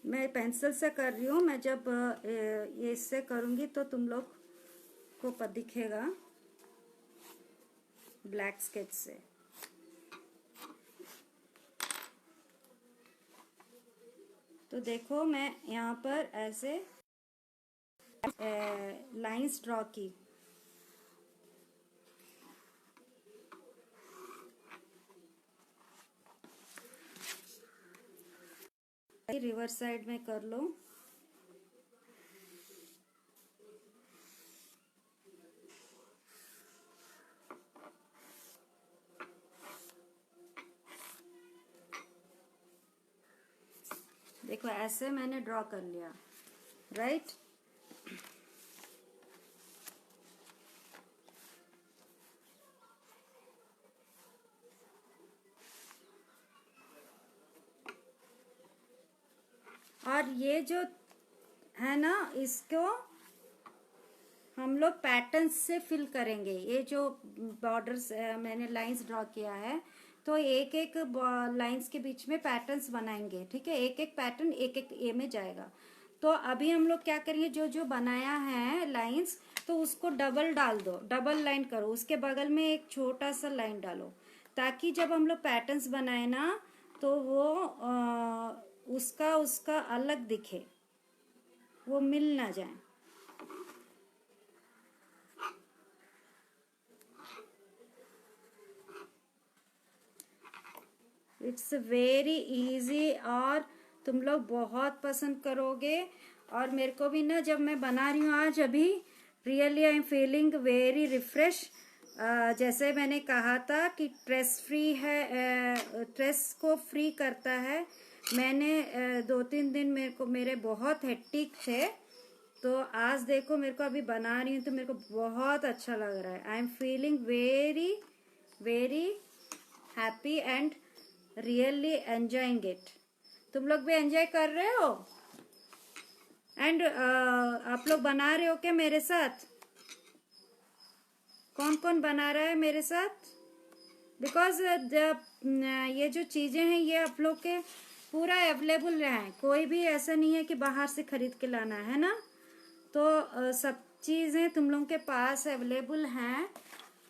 मैं पेंसिल से कर रही हूँ. मैं जब ये इससे करूँगी तो तुम लोग को दिखेगा ब्लैक स्केच से. तो देखो मैं यहाँ पर ऐसे लाइंस ड्रॉ की. रिवर्स साइड में कर लो. देखो ऐसे मैंने ड्रॉ कर लिया, राइट. और ये जो है ना, इसको हम लोग पैटर्न्स से फिल करेंगे। ये जो बॉर्डर्स मैंने लाइंस ड्रॉ किया है, तो एक एक लाइंस के बीच में पैटर्न्स बनाएंगे, ठीक है। एक एक पैटर्न एक एक ए में जाएगा। तो अभी हम लोग क्या करेंगे, जो जो बनाया है लाइंस, तो उसको डबल डाल दो, डबल लाइन करो, उसके बगल में एक छोटा सा लाइन डालो, ताकि जब हम लोग पैटर्न्स बनाए ना, तो वो उसका उसका अलग दिखे, वो मिल ना जाए। इट्स वेरी इजी, और तुम लोग बहुत पसंद करोगे। और मेरे को भी ना, जब मैं बना रही हूँ आज अभी, really I am feeling very refresh. जैसे मैंने कहा था कि स्ट्रेस फ्री है, स्ट्रेस को फ्री करता है। मैंने 2-3 दिन मेरे बहुत हेक्टिक थे, तो आज देखो मेरे को अभी बना रही हूँ तो मेरे को बहुत अच्छा लग रहा है। I am feeling very very happy and really enjoying it. तुम लोग भी एंजॉय कर रहे हो? एंड आप लोग बना रहे हो क्या मेरे साथ? कौन कौन बना रहा है मेरे साथ? बिकॉज ये जो चीज़ें हैं ये आप लोग के पूरा अवेलेबल है, कोई भी ऐसा नहीं है कि बाहर से खरीद के लाना है ना। तो सब चीज़ें तुम लोगों के पास अवेलेबल हैं,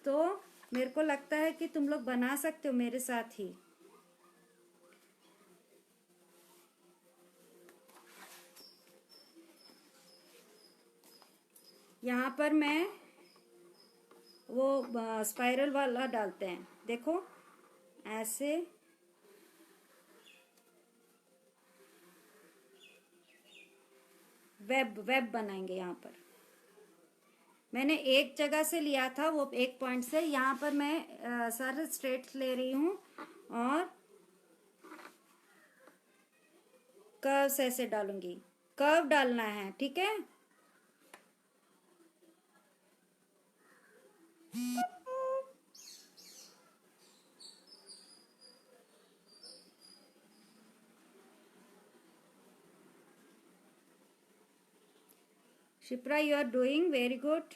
तो मेरे को लगता है कि तुम लोग बना सकते हो मेरे साथ ही। यहाँ पर मैं वो स्पाइरल वाला डालते हैं, देखो ऐसे। वेब वेब बनाएंगे यहाँ पर। मैंने एक जगह से लिया था, वो एक पॉइंट से। यहाँ पर मैं सारे स्ट्रेट ले रही हूँ और कर्व्स ऐसे डालूंगी। कर्व डालना है, ठीक है। Shipra, you are doing very good.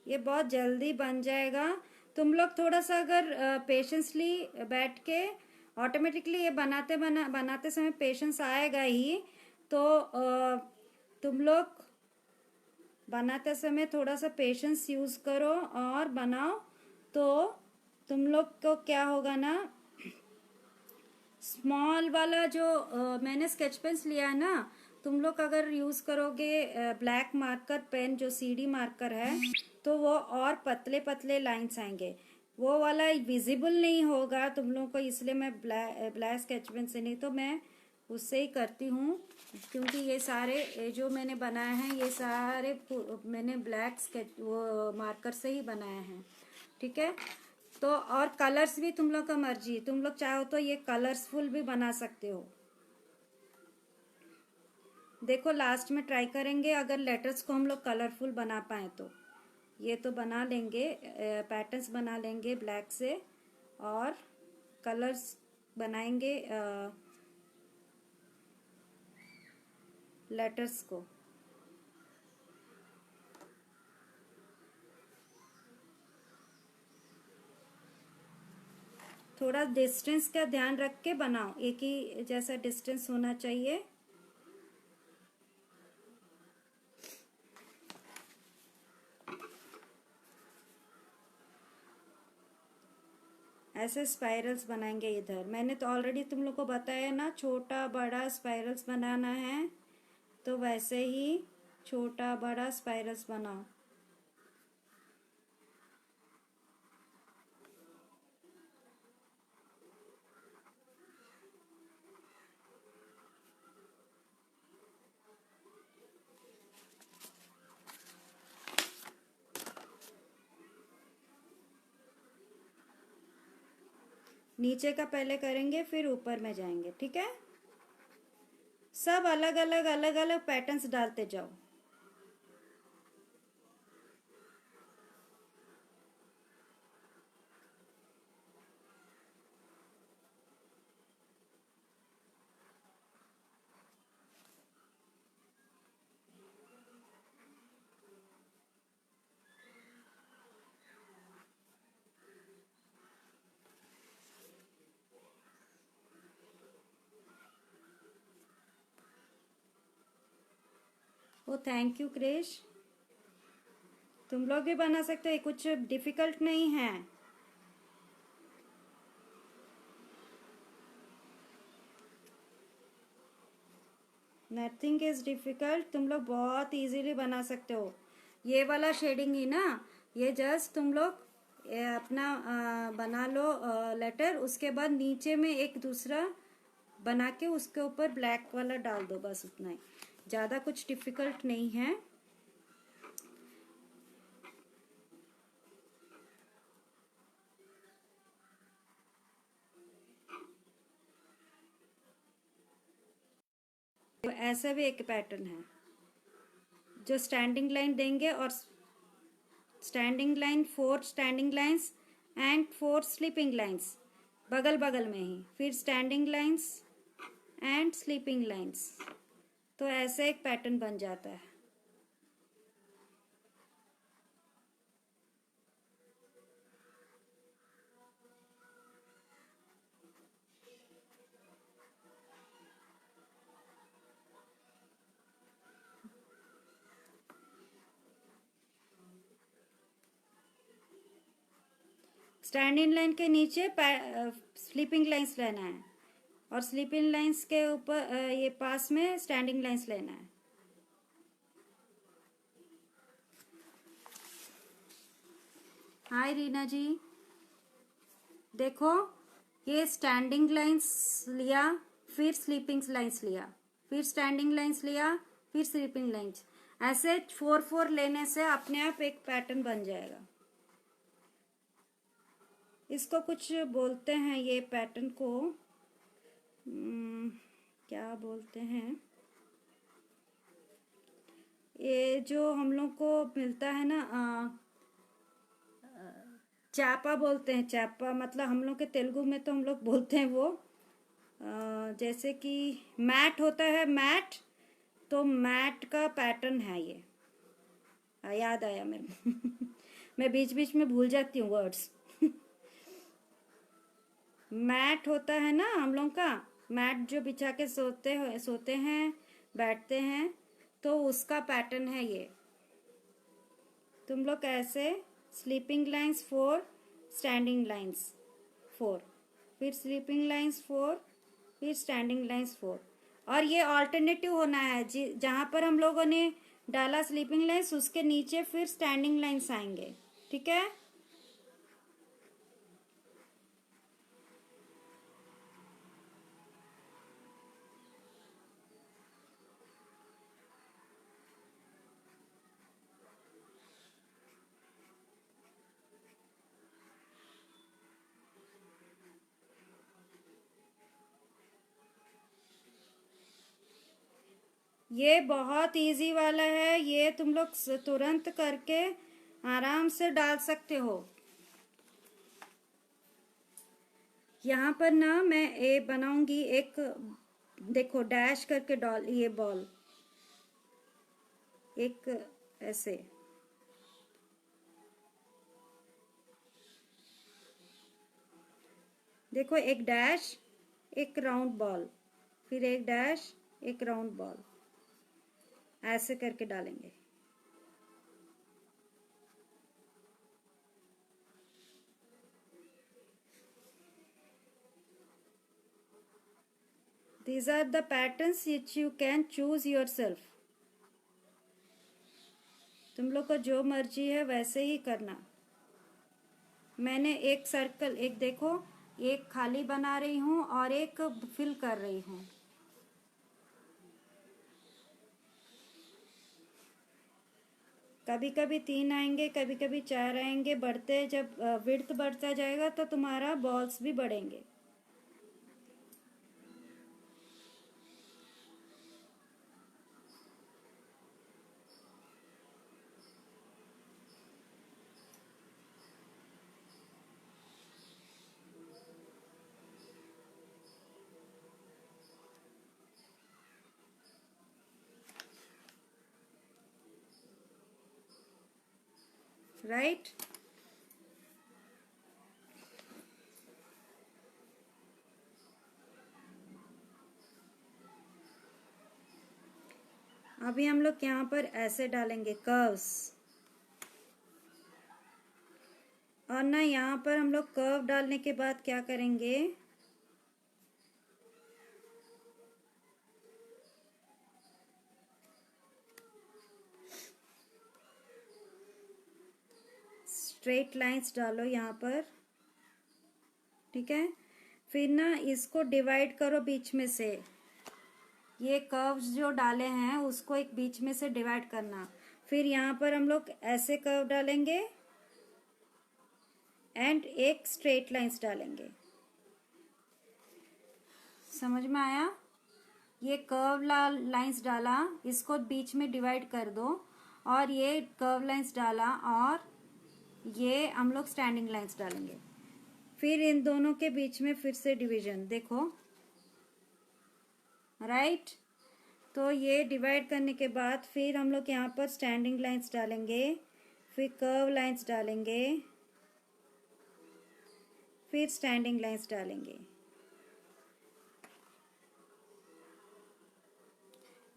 ये बहुत जल्दी बन जाएगा। तुम लोग थोड़ा सा अगर पेशेंसली बैठ के, ऑटोमेटिकली ये बनाते समय पेशेंस आएगा ही। तो तुम लोग बनाते समय थोड़ा सा पेशेंस यूज करो और बनाओ, तो तुम लोग को क्या होगा ना, स्मॉल वाला जो मैंने स्केच पेन्स लिया है ना, तुम लोग अगर यूज करोगे ब्लैक मार्कर पेन जो सीडी मार्कर है, तो वो और पतले पतले लाइंस आएंगे, वो वाला विजिबल नहीं होगा तुम लोगों को। इसलिए मैं ब्लैक स्केच पेन से, नहीं तो मैं उससे ही करती हूँ, क्योंकि ये सारे जो मैंने बनाए हैं ये सारे मैंने ब्लैक स्केच वो मार्कर से ही बनाए हैं, ठीक है। तो और कलर्स भी तुम लोग का मर्जी, तुम लोग चाहो तो ये कलर्सफुल भी बना सकते हो। देखो लास्ट में ट्राई करेंगे, अगर लेटर्स को हम लोग कलरफुल बना पाए तो ये तो बना लेंगे, पैटर्न्स बना लेंगे ब्लैक से, और कलर्स बनाएंगे लेटर्स को। थोड़ा डिस्टेंस का ध्यान रख के बनाओ, एक ही जैसा डिस्टेंस होना चाहिए। ऐसे स्पाइरल्स बनाएंगे इधर। मैंने तो ऑलरेडी तुम लोग को बताया ना, छोटा बड़ा स्पाइरल्स बनाना है, तो वैसे ही छोटा बड़ा स्पाइरल्स बनाओ। नीचे का पहले करेंगे फिर ऊपर में जाएंगे, ठीक है। सब अलग अलग अलग अलग पैटर्न्स डालते जाओ। ओ थैंक यू क्रिश। तुम लोग भी बना सकते हो, कुछ डिफिकल्ट नहीं है। नथिंग इज डिफिकल्ट, तुम लोग बहुत इजीली बना सकते हो। ये वाला शेडिंग ही ना, ये जस्ट तुम लोग अपना बना लो लेटर, उसके बाद नीचे में एक दूसरा बना के उसके ऊपर ब्लैक वाला डाल दो, बस उतना ही, ज़्यादा कुछ डिफिकल्ट नहीं है। तो ऐसा भी एक पैटर्न है जो स्टैंडिंग लाइन देंगे, और standing line 4 standing lines and 4 sleeping lines बगल बगल में ही, फिर standing lines and sleeping lines, तो ऐसे एक पैटर्न बन जाता है। स्टैंडिंग लाइन के नीचे स्लीपिंग लाइंस लेना है, और स्लीपिंग लाइंस के ऊपर ये पास में स्टैंडिंग लाइंस लेना है। हाय रीना जी, देखो ये स्टैंडिंग लाइंस लिया, फिर स्लीपिंग लाइंस लिया, फिर स्टैंडिंग लाइंस लिया, फिर स्लीपिंग लाइंस, ऐसे 4-4 लेने से अपने आप एक पैटर्न बन जाएगा। इसको कुछ बोलते हैं, ये पैटर्न को क्या बोलते हैं, ये जो हम लोग को मिलता है ना चापा बोलते हैं। चापा मतलब हम लोग के तेलुगु में तो हम लोग बोलते हैं वो जैसे कि मैट होता है, मैट, तो मैट का पैटर्न है ये। याद आया मेरे को मैं बीच बीच में भूल जाती हूँ वर्ड्स मैट होता है ना हम लोग का, मैट जो बिछा के सोते हैं, बैठते हैं, तो उसका पैटर्न है ये। तुम लोग ऐसे स्लीपिंग लाइंस 4, स्टैंडिंग लाइंस 4, फिर स्लीपिंग लाइंस 4, फिर स्टैंडिंग लाइंस 4, और ये ऑल्टरनेटिव होना है जहाँ पर हम लोगों ने डाला स्लीपिंग लाइंस, उसके नीचे फिर स्टैंडिंग लाइंस आएंगे, ठीक है। ये बहुत इजी वाला है, ये तुम लोग तुरंत करके आराम से डाल सकते हो। यहाँ पर ना मैं ये बनाऊंगी एक, देखो डैश करके डॉल, ये बॉल एक ऐसे, देखो एक डैश, एक राउंड बॉल, फिर एक डैश, एक राउंड बॉल, ऐसे करके डालेंगे। These are the patterns which you can choose yourself. तुम लोग को जो मर्जी है वैसे ही करना। मैंने एक सर्कल, एक देखो, एक खाली बना रही हूँ और एक फिल कर रही हूँ। कभी कभी 3 आएंगे, कभी कभी 4 आएंगे, बढ़ते जब विड्थ बढ़ता जाएगा तो तुम्हारा बॉल्स भी बढ़ेंगे। राइट, अभी हम लोग यहाँ पर ऐसे डालेंगे कर्व्स, और ना यहाँ पर हम लोग कर्व डालने के बाद क्या करेंगे, स्ट्रेट लाइंस डालो यहाँ पर, ठीक है। फिर ना इसको डिवाइड करो बीच में से, ये कर्व्स जो डाले हैं उसको एक बीच में से डिवाइड करना। फिर यहाँ पर हम लोग ऐसे कर्व डालेंगे एंड एक स्ट्रेट लाइंस डालेंगे। समझ में आया? ये कर्व लाइंस डाला, इसको बीच में डिवाइड कर दो, और ये कर्व लाइंस डाला, और ये हम लोग स्टैंडिंग लाइंस डालेंगे। फिर इन दोनों के बीच में फिर से डिवीजन, देखो, राइट। तो ये डिवाइड करने के बाद फिर हम लोग यहाँ पर स्टैंडिंग लाइंस डालेंगे, फिर कर्व लाइंस डालेंगे, फिर स्टैंडिंग लाइंस डालेंगे।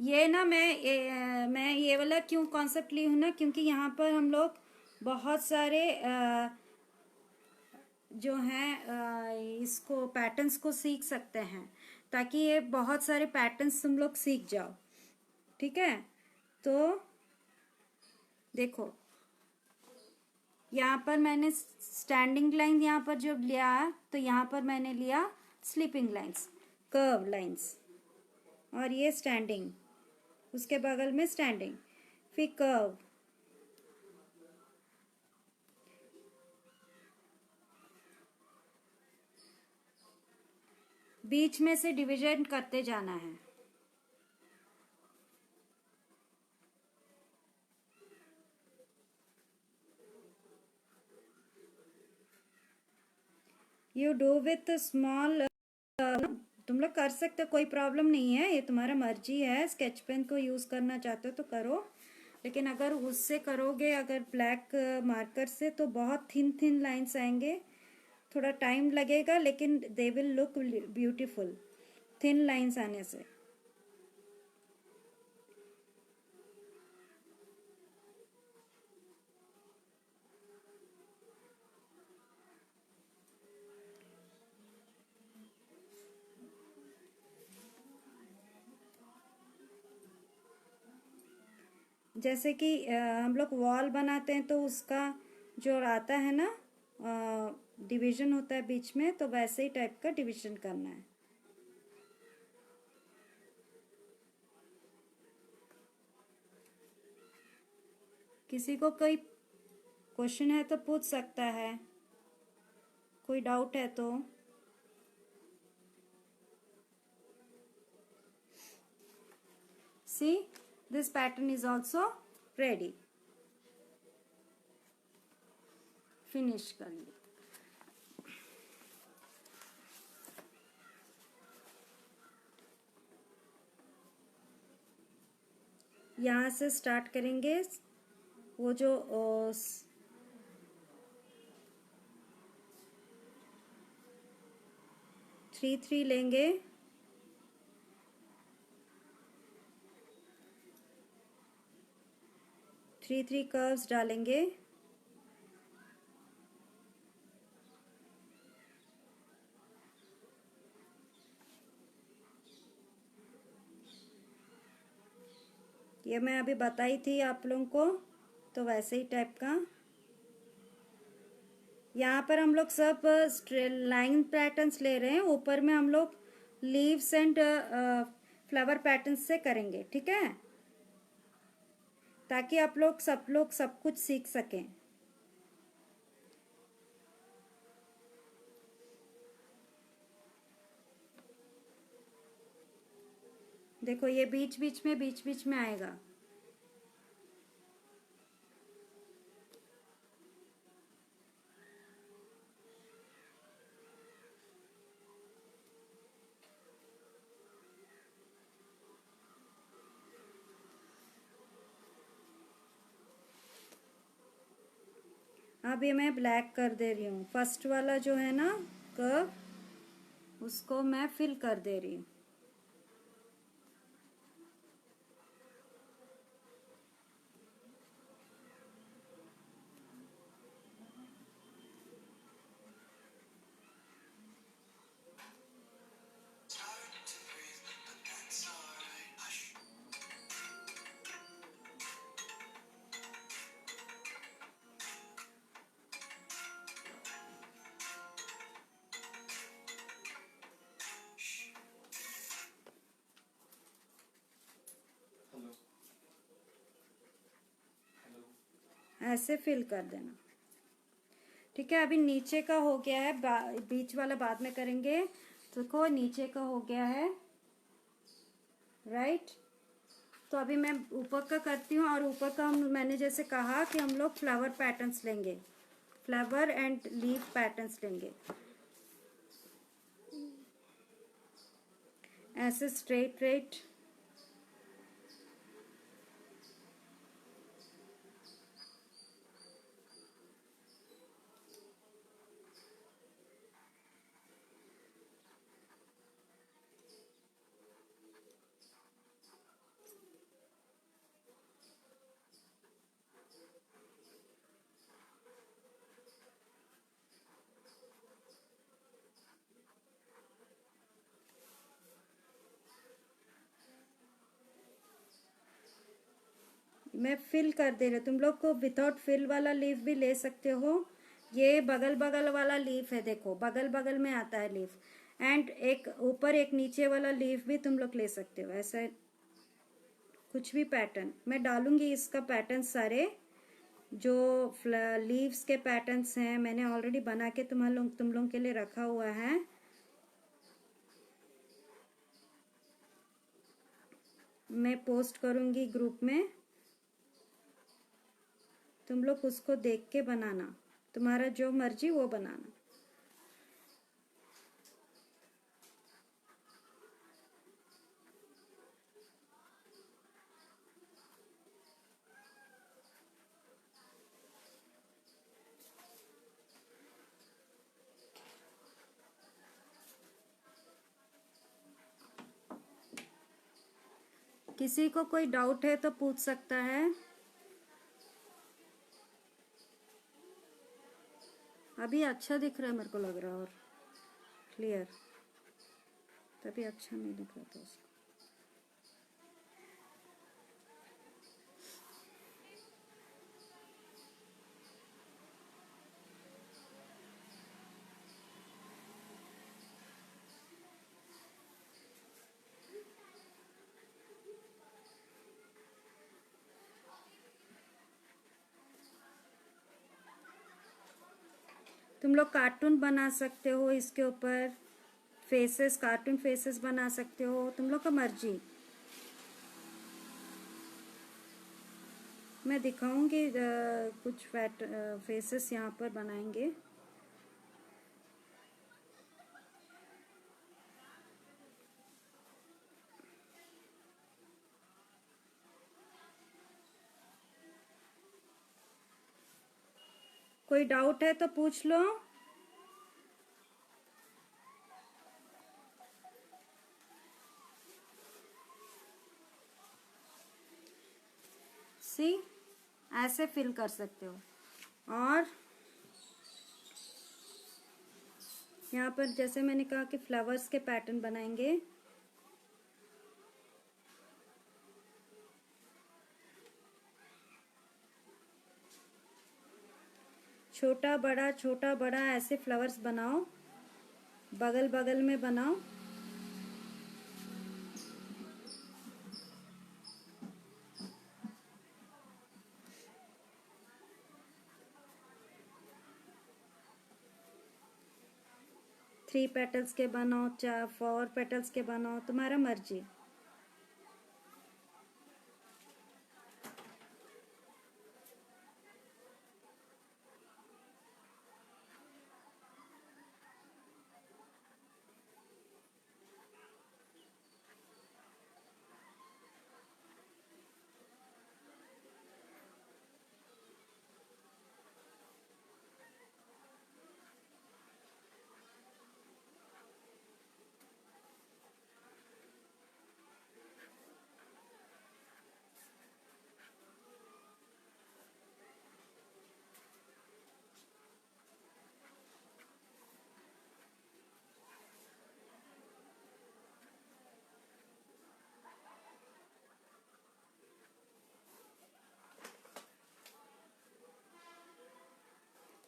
ये ना मैं ये वाला क्यों कॉन्सेप्ट ली हूँ ना, क्योंकि यहाँ पर हम लोग बहुत सारे जो हैं इसको पैटर्न्स को सीख सकते हैं, ताकि ये बहुत सारे पैटर्न्स तुम लोग सीख जाओ, ठीक है। तो देखो, यहाँ पर मैंने स्टैंडिंग लाइन यहाँ पर जो लिया, तो यहाँ पर मैंने लिया स्लीपिंग लाइंस, कर्व लाइंस, और ये स्टैंडिंग, उसके बगल में स्टैंडिंग, फिर कर्व, बीच में से डिवीजन करते जाना है। यू डू विथ स्मॉल, तुम लोग कर सकते हो, कोई प्रॉब्लम नहीं है, ये तुम्हारा मर्जी है। स्केच पेन को यूज करना चाहते हो तो करो, लेकिन अगर उससे करोगे, अगर ब्लैक मार्कर से, तो बहुत थिन थिन लाइंस आएंगे, थोड़ा टाइम लगेगा, लेकिन they will look beautiful thin lines आने से। जैसे कि हम लोग वॉल बनाते हैं तो उसका जो आता है ना डिवीजन होता है बीच में, तो वैसे ही टाइप का डिवीजन करना है। किसी को कोई क्वेश्चन है तो पूछ सकता है, कोई डाउट है तो। See, this pattern is also ready. Finish कर ली। यहाँ से स्टार्ट करेंगे, वो जो 3 3 लेंगे, थ्री थ्री कर्व्स डालेंगे, ये मैं अभी बताई थी आप लोगों को, तो वैसे ही टाइप का। यहाँ पर हम लोग सब लाइन पैटर्न्स ले रहे हैं, ऊपर में हम लोग लीव्स एंड फ्लावर पैटर्न्स से करेंगे, ठीक है, ताकि आप लोग सब कुछ सीख सकें। देखो, ये बीच बीच में आएगा। अब ये मैं ब्लैक कर दे रही हूँ, फर्स्ट वाला जो है ना कर्व, उसको मैं फिल कर दे रही हूँ। ऐसे फिल कर देना। ठीक है, अभी नीचे का हो गया है, बीच वाला बाद में करेंगे। तो देखो नीचे का हो गया है, राइट। तो अभी मैं ऊपर का करती हूँ, और ऊपर का मैंने जैसे कहा कि हम लोग फ्लावर पैटर्न्स लेंगे, फ्लावर एंड लीफ पैटर्न्स लेंगे, ऐसे स्ट्रेट स्ट्रेट। मैं फिल कर दे रही हूँ, तुम लोग को विदाउट फिल वाला लीफ भी ले सकते हो। ये बगल बगल वाला लीफ है, देखो बगल बगल में आता है लीफ, एंड एक ऊपर एक नीचे वाला लीफ भी तुम लोग ले सकते हो। ऐसा कुछ भी पैटर्न मैं डालूंगी, इसका पैटर्न सारे जो लीव्स के पैटर्न्स हैं मैंने ऑलरेडी बना के तुम लोग के लिए रखा हुआ है। मैं पोस्ट करूंगी ग्रुप में, तुम लोग उसको देख के बनाना, तुम्हारा जो मर्जी वो बनाना। किसी को कोई डाउट है तो पूछ सकता है। अभी अच्छा दिख रहा है मेरे को लग रहा है, और क्लियर, तभी अच्छा नहीं दिख रहा था उसको। तुम लोग कार्टून बना सकते हो, इसके ऊपर फेसेस, कार्टून फेसेस बना सकते हो, तुम लोग का मर्जी। मैं दिखाऊंगी कुछ फेसेस यहाँ पर बनाएंगे। कोई डाउट है तो पूछ लो। सी ऐसे फिल कर सकते हो। और यहाँ पर जैसे मैंने कहा कि फ्लावर्स के पैटर्न बनाएंगे। छोटा बड़ा ऐसे फ्लावर्स बनाओ, बगल बगल में बनाओ। थ्री पेटल्स के बनाओ, 4 पेटल्स के बनाओ, तुम्हारा मर्जी।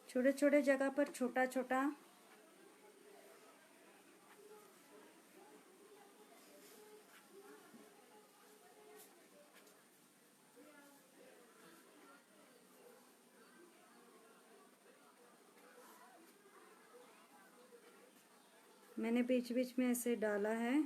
छोटे छोटे जगह पर छोटा छोटा। मैंने बीच बीच में ऐसे डाला है।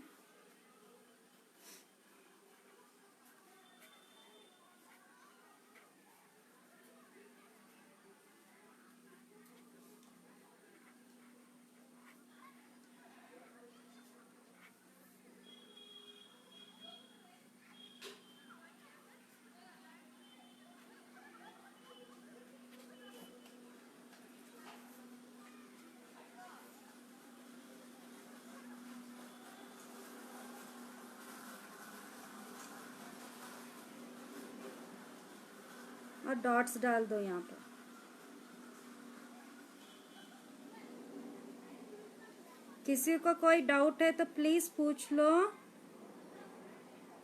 और डॉट्स डाल दो यहाँ पर। किसी को कोई डाउट है तो प्लीज पूछ लो।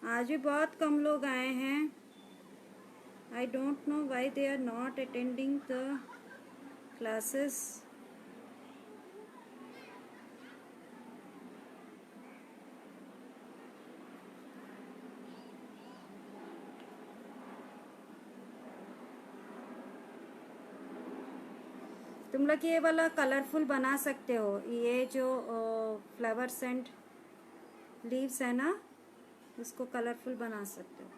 आज भी बहुत कम लोग आए हैं। I don't know why they are not attending the classes. तुम लोग ये वाला कलरफुल बना सकते हो। ये जो फ्लावर्स एंड लीव्स है ना, इसको कलरफुल बना सकते हो।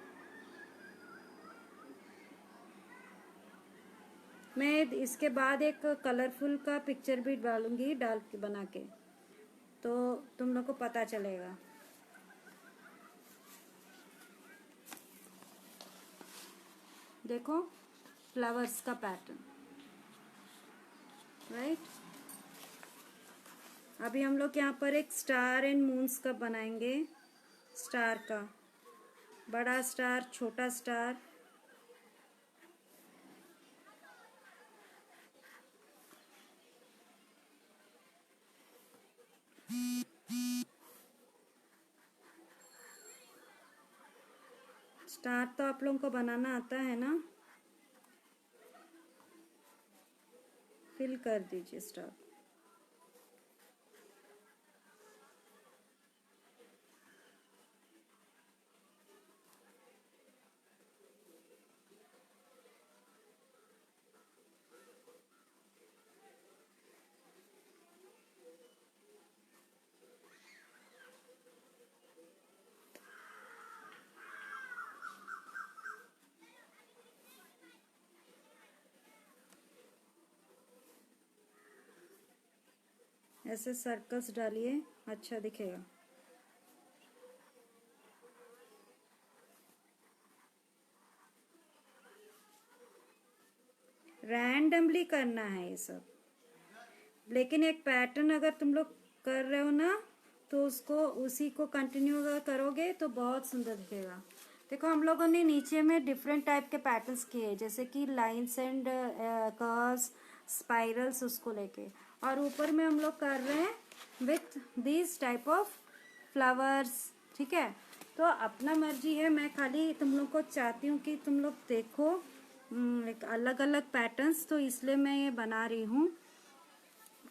मैं इसके बाद एक कलरफुल का पिक्चर भी डालूंगी, डाल के बना के, तो तुम लोग को पता चलेगा। देखो फ्लावर्स का पैटर्न, राइट। अभी हम लोग यहाँ पर एक स्टार एंड मून्स का बनाएंगे। स्टार का, बड़ा स्टार, छोटा स्टार। स्टार तो आप लोगों को बनाना आता है ना, फिल कर दीजिए स्टार। ऐसे सर्कल्स डालिए, अच्छा दिखेगा। रैंडमली करना है ये सब, लेकिन एक पैटर्न अगर तुम लोग कर रहे हो ना, तो उसको उसी को कंटिन्यू अगर करोगे तो बहुत सुंदर दिखेगा। देखो हम लोगों ने नीचे में डिफरेंट टाइप के पैटर्न्स किए, जैसे कि लाइंस एंड कर्व्स, स्पाइरल्स, उसको लेके, और ऊपर में हम लोग कर रहे हैं with this type of flowers. ठीक है, तो अपना मर्जी है। मैं खाली तुम लोग को चाहती हूँ कि तुम लोग देखो एक अलग अलग पैटर्न्स, तो इसलिए मैं ये बना रही हूँ।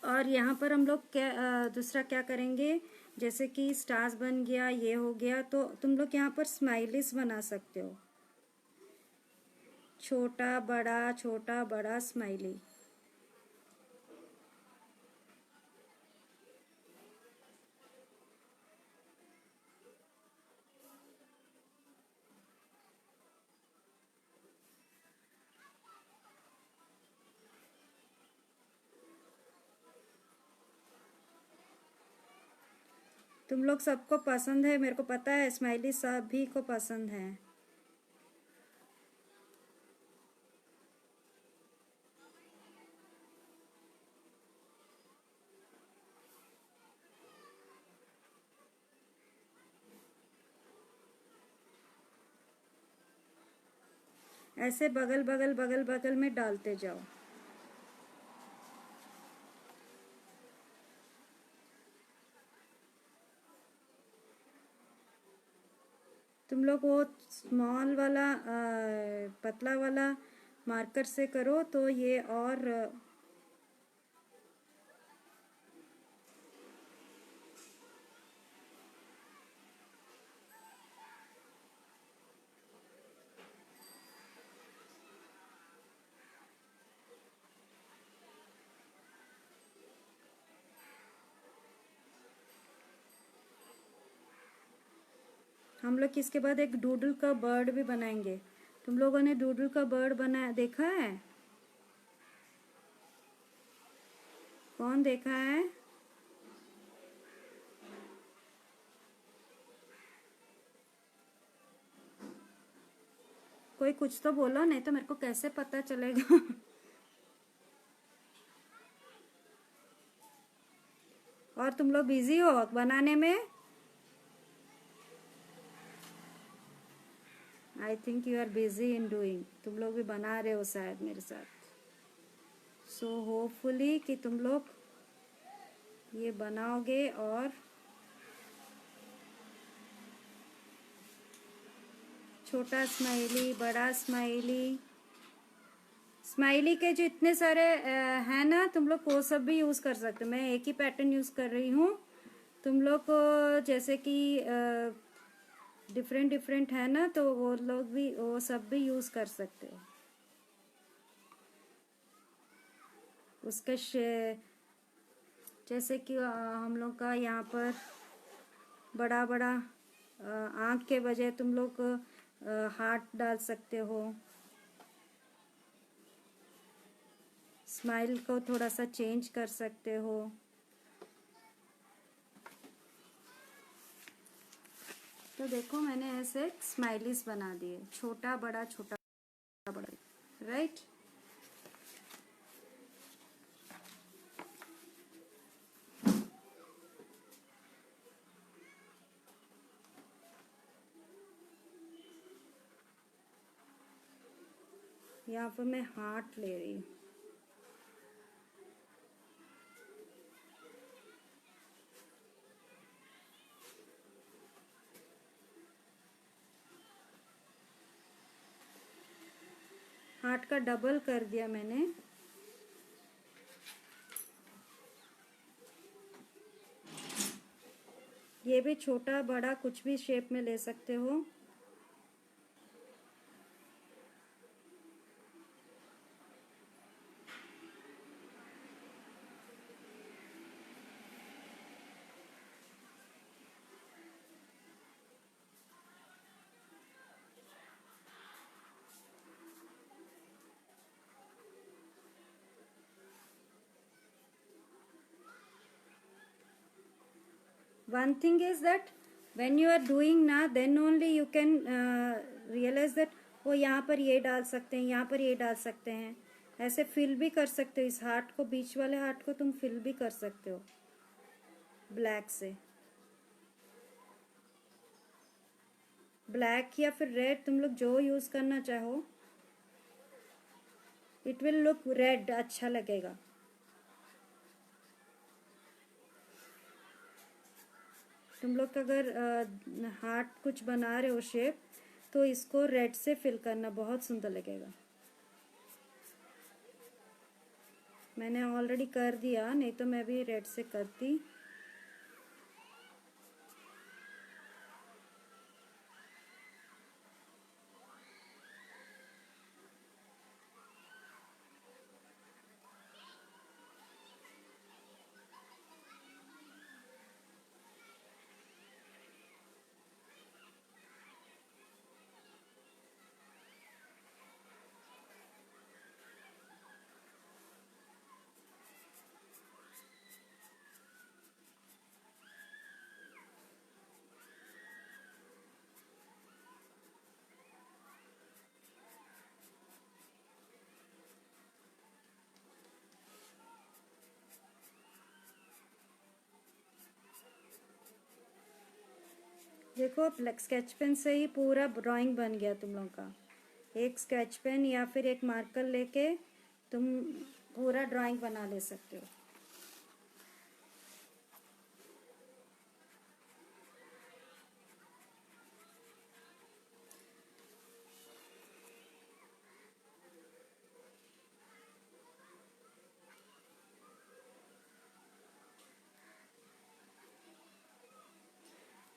और यहाँ पर हम लोग क्या दूसरा क्या करेंगे, जैसे कि स्टार्स बन गया, ये हो गया, तो तुम लोग यहाँ पर स्माइलीज बना सकते हो। छोटा बड़ा स्माइली। तुम लोग सबको पसंद है, मेरे को पता है, स्माइली सभी को पसंद है। ऐसे बगल बगल बगल बगल में डालते जाओ। तुम लोग वो स्मॉल वाला पतला वाला मार्कर से करो तो ये और हम लोग इसके बाद एक डूडल का बर्ड भी बनाएंगे। तुम लोगों ने डूडल का बर्ड बना देखा है? कौन देखा है? कोई कुछ तो बोलो, नहीं तो मेरे को कैसे पता चलेगा। और तुम लोग बिजी हो बनाने में? I think you are busy in doing. तुम लोग भी बना रहे हो शायद मेरे साथ। सो होपफुली कि तुम लोग ये बनाओगे। और छोटा स्माइली, बड़ा स्माइली, स्माइली के जो इतने सारे हैं ना, तुम लोग वो सब भी यूज़ कर सकते हो। मैं एक ही पैटर्न यूज़ कर रही हूँ। तुम लोग को जैसे कि डिफरेंट डिफरेंट है ना, तो वो लोग भी वो सब भी यूज़ कर सकते हो। उसका जैसे कि हम लोग का यहाँ पर बड़ा बड़ा आँख के बजाय तुम लोग हार्ट डाल सकते हो। स्माइल को थोड़ा सा चेंज कर सकते हो। तो देखो मैंने ऐसे स्माइलीज बना दिए, छोटा बड़ा छोटा बड़ा, राइट। यहाँ पर मैं हार्ट ले रही हूँ। हार्ट का डबल कर दिया मैंने। ये भी छोटा बड़ा कुछ भी शेप में ले सकते हो। One thing is that when you are doing ना, then only you can realize that वो यहाँ पर ये डाल सकते हैं, यहाँ पर ये डाल सकते हैं। ऐसे फिल भी कर सकते हो। इस हार्ट को, बीच वाले हार्ट को तुम फिल भी कर सकते हो ब्लैक से। ब्लैक या फिर रेड, तुम लोग जो यूज़ करना चाहो। इट विल लुक रेड, अच्छा लगेगा। तुम लोग अगर हार्ट कुछ बना रहे हो शेप, तो इसको रेड से फिल करना, बहुत सुंदर लगेगा। मैंने ऑलरेडी कर दिया, नहीं तो मैं भी रेड से करती। देखो स्केच पेन से ही पूरा ड्राइंग बन गया तुम लोग का। एक स्केच पेन या फिर एक मार्कर लेके तुम पूरा ड्राइंग बना ले सकते हो।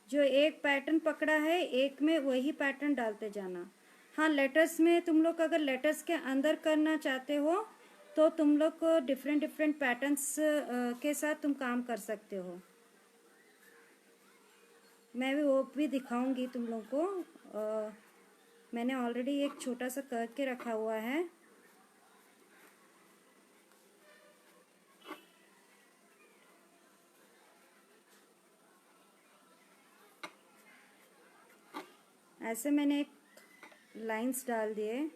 जो एक पैटर्न पकड़ा है, एक में वही पैटर्न डालते जाना। हाँ, लेटर्स में तुम लोग अगर लेटर्स के अंदर करना चाहते हो, तो तुम लोग को डिफरेंट डिफरेंट पैटर्न्स के साथ तुम काम कर सकते हो। मैं भी वो भी दिखाऊंगी तुम लोग को। मैंने ऑलरेडी एक छोटा सा करके रखा हुआ है। ऐसे मैंने एक लाइंस डाल दिए।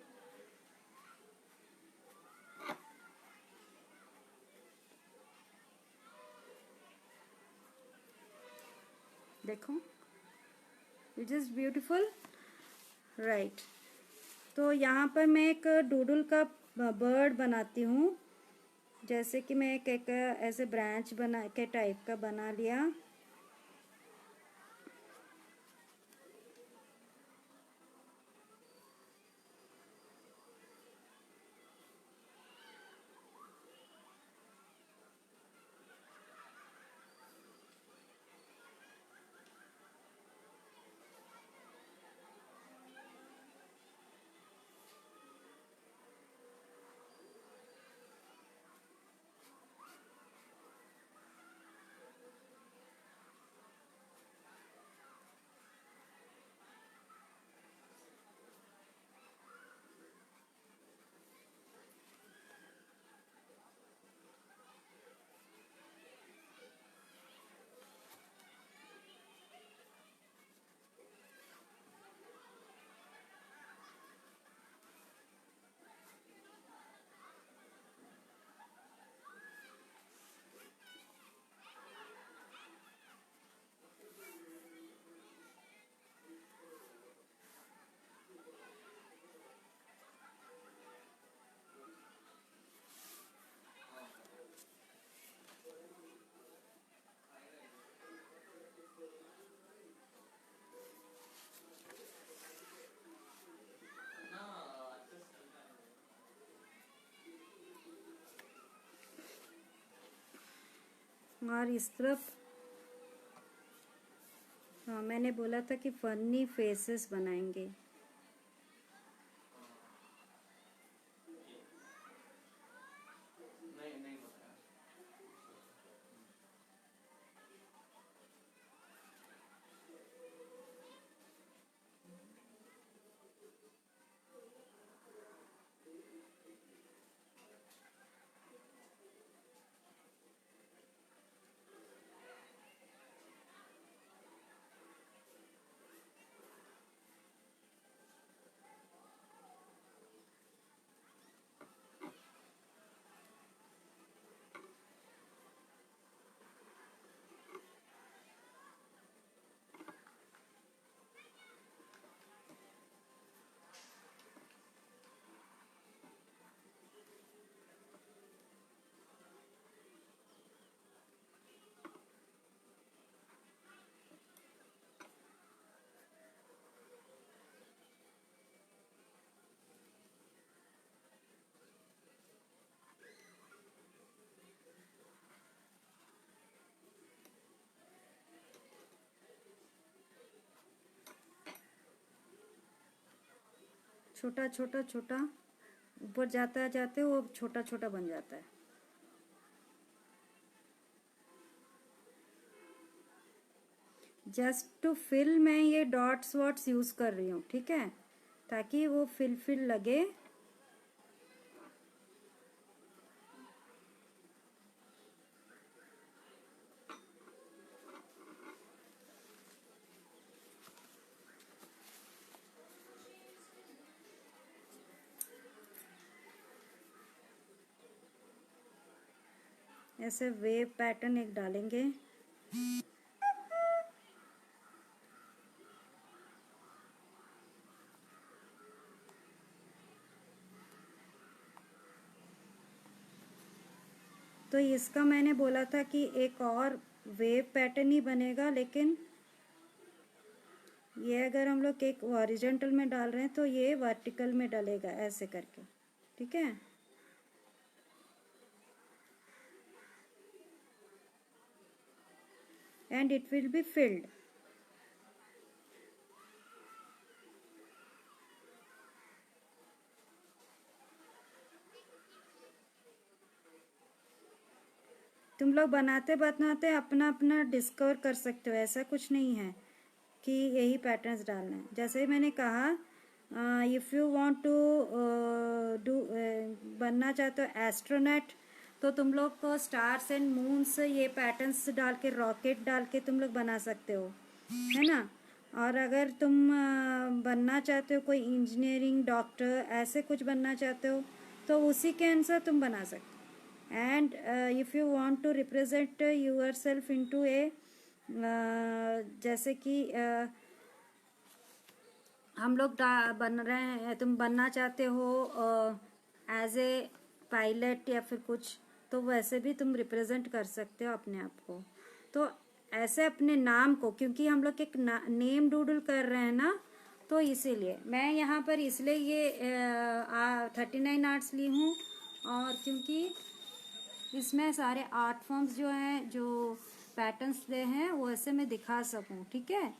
देखो, इट इज़ ब्यूटीफुल, राइट। तो यहाँ पर मैं एक डूडल का बर्ड बनाती हूँ। जैसे कि मैं एक ऐसे ब्रांच बना के टाइप का बना लिया। और इस तरफ हाँ, मैंने बोला था कि फनी फेसेस बनाएंगे। छोटा छोटा छोटा ऊपर जाता जाते वो छोटा छोटा बन जाता है। जस्ट टू फिल मैं ये डॉट्स वॉट्स यूज कर रही हूँ, ठीक है, ताकि वो फिल लगे। ऐसे वेव पैटर्न एक डालेंगे। तो इसका मैंने बोला था कि एक और वेव पैटर्न ही बनेगा, लेकिन ये अगर हम लोग एक हॉरिजॉन्टल में डाल रहे हैं तो ये वर्टिकल में डलेगा ऐसे करके, ठीक है। And it will be filled. तुम लोग बनाते बनाते अपना अपना डिस्कवर कर सकते हो, ऐसा कुछ नहीं है कि यही पैटर्न्स डालना है। जैसे मैंने कहा, if you want to do बनना चाहते हो एस्ट्रोनॉट, तो तुम लोग को स्टार्स एंड मून्स ये पैटर्न्स डाल के, रॉकेट डाल के तुम लोग बना सकते हो, है ना। और अगर तुम बनना चाहते हो कोई इंजीनियरिंग, डॉक्टर, ऐसे कुछ बनना चाहते हो तो उसी के अनुसार तुम बना सकते हो। And if you want to represent yourself into a, जैसे कि हम लोग बन रहे हैं, तुम बनना चाहते हो एज ए पायलट या फिर कुछ, तो वैसे भी तुम रिप्रेजेंट कर सकते हो अपने आप को। तो ऐसे अपने नाम को, क्योंकि हम लोग एक नेम डूडल कर रहे हैं ना, तो इसीलिए मैं यहाँ पर इसलिए ये 39 आर्ट्स ली हूँ। और क्योंकि इसमें सारे आर्ट फॉर्म्स जो हैं, जो पैटर्न्स दे हैं, वो ऐसे मैं दिखा सकूँ, ठीक है।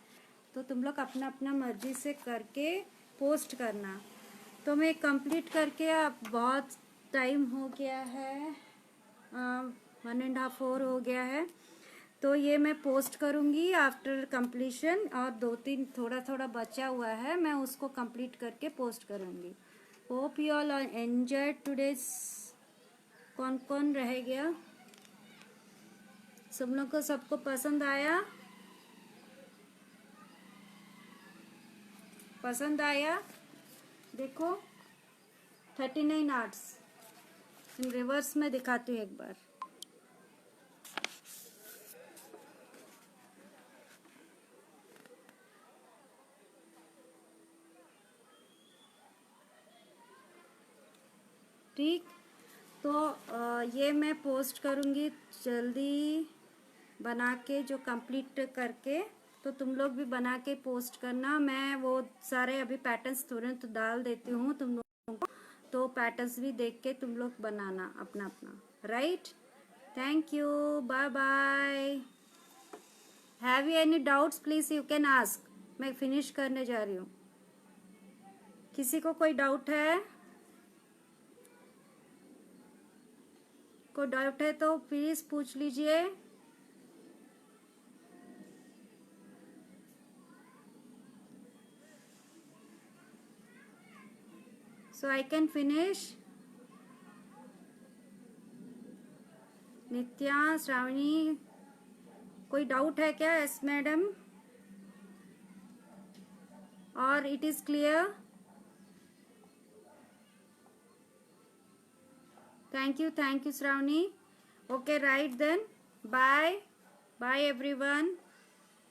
तो तुम लोग अपना अपना मर्जी से करके पोस्ट करना। तो मैं कंप्लीट करके, अब बहुत टाइम हो गया है, 1.5 आवर हो गया है, तो ये मैं पोस्ट करूँगी आफ्टर कंप्लीशन। और 2-3 थोड़ा थोड़ा बचा हुआ है, मैं उसको कंप्लीट करके पोस्ट करूँगी। Hope you all enjoy today's. कौन कौन रह गया? सब लोग को, सबको पसंद आया? पसंद आया? देखो 39 आर्ट्स रिवर्स में दिखाती हूँ एक बार। ठीक, तो ये मैं पोस्ट करूँगी जल्दी बना के, जो कंप्लीट करके। तो तुम लोग भी बना के पोस्ट करना। मैं वो सारे अभी पैटर्न्स तुरंत डाल देती हूँ तुम लोगों को, तो पैटर्न्स भी देख के तुम लोग बनाना अपना अपना, right. Thank you, bye bye. Have you any doubts? Please you can ask. मैं फिनिश करने जा रही हूँ। किसी को कोई डाउट है? कोई डाउट है तो प्लीज पूछ लीजिए। So I can finish. नित्या, श्रावणी, कोई डाउट है क्या? यस मैडम, और it is clear? Thank you Shravani. Okay, right then, bye bye everyone.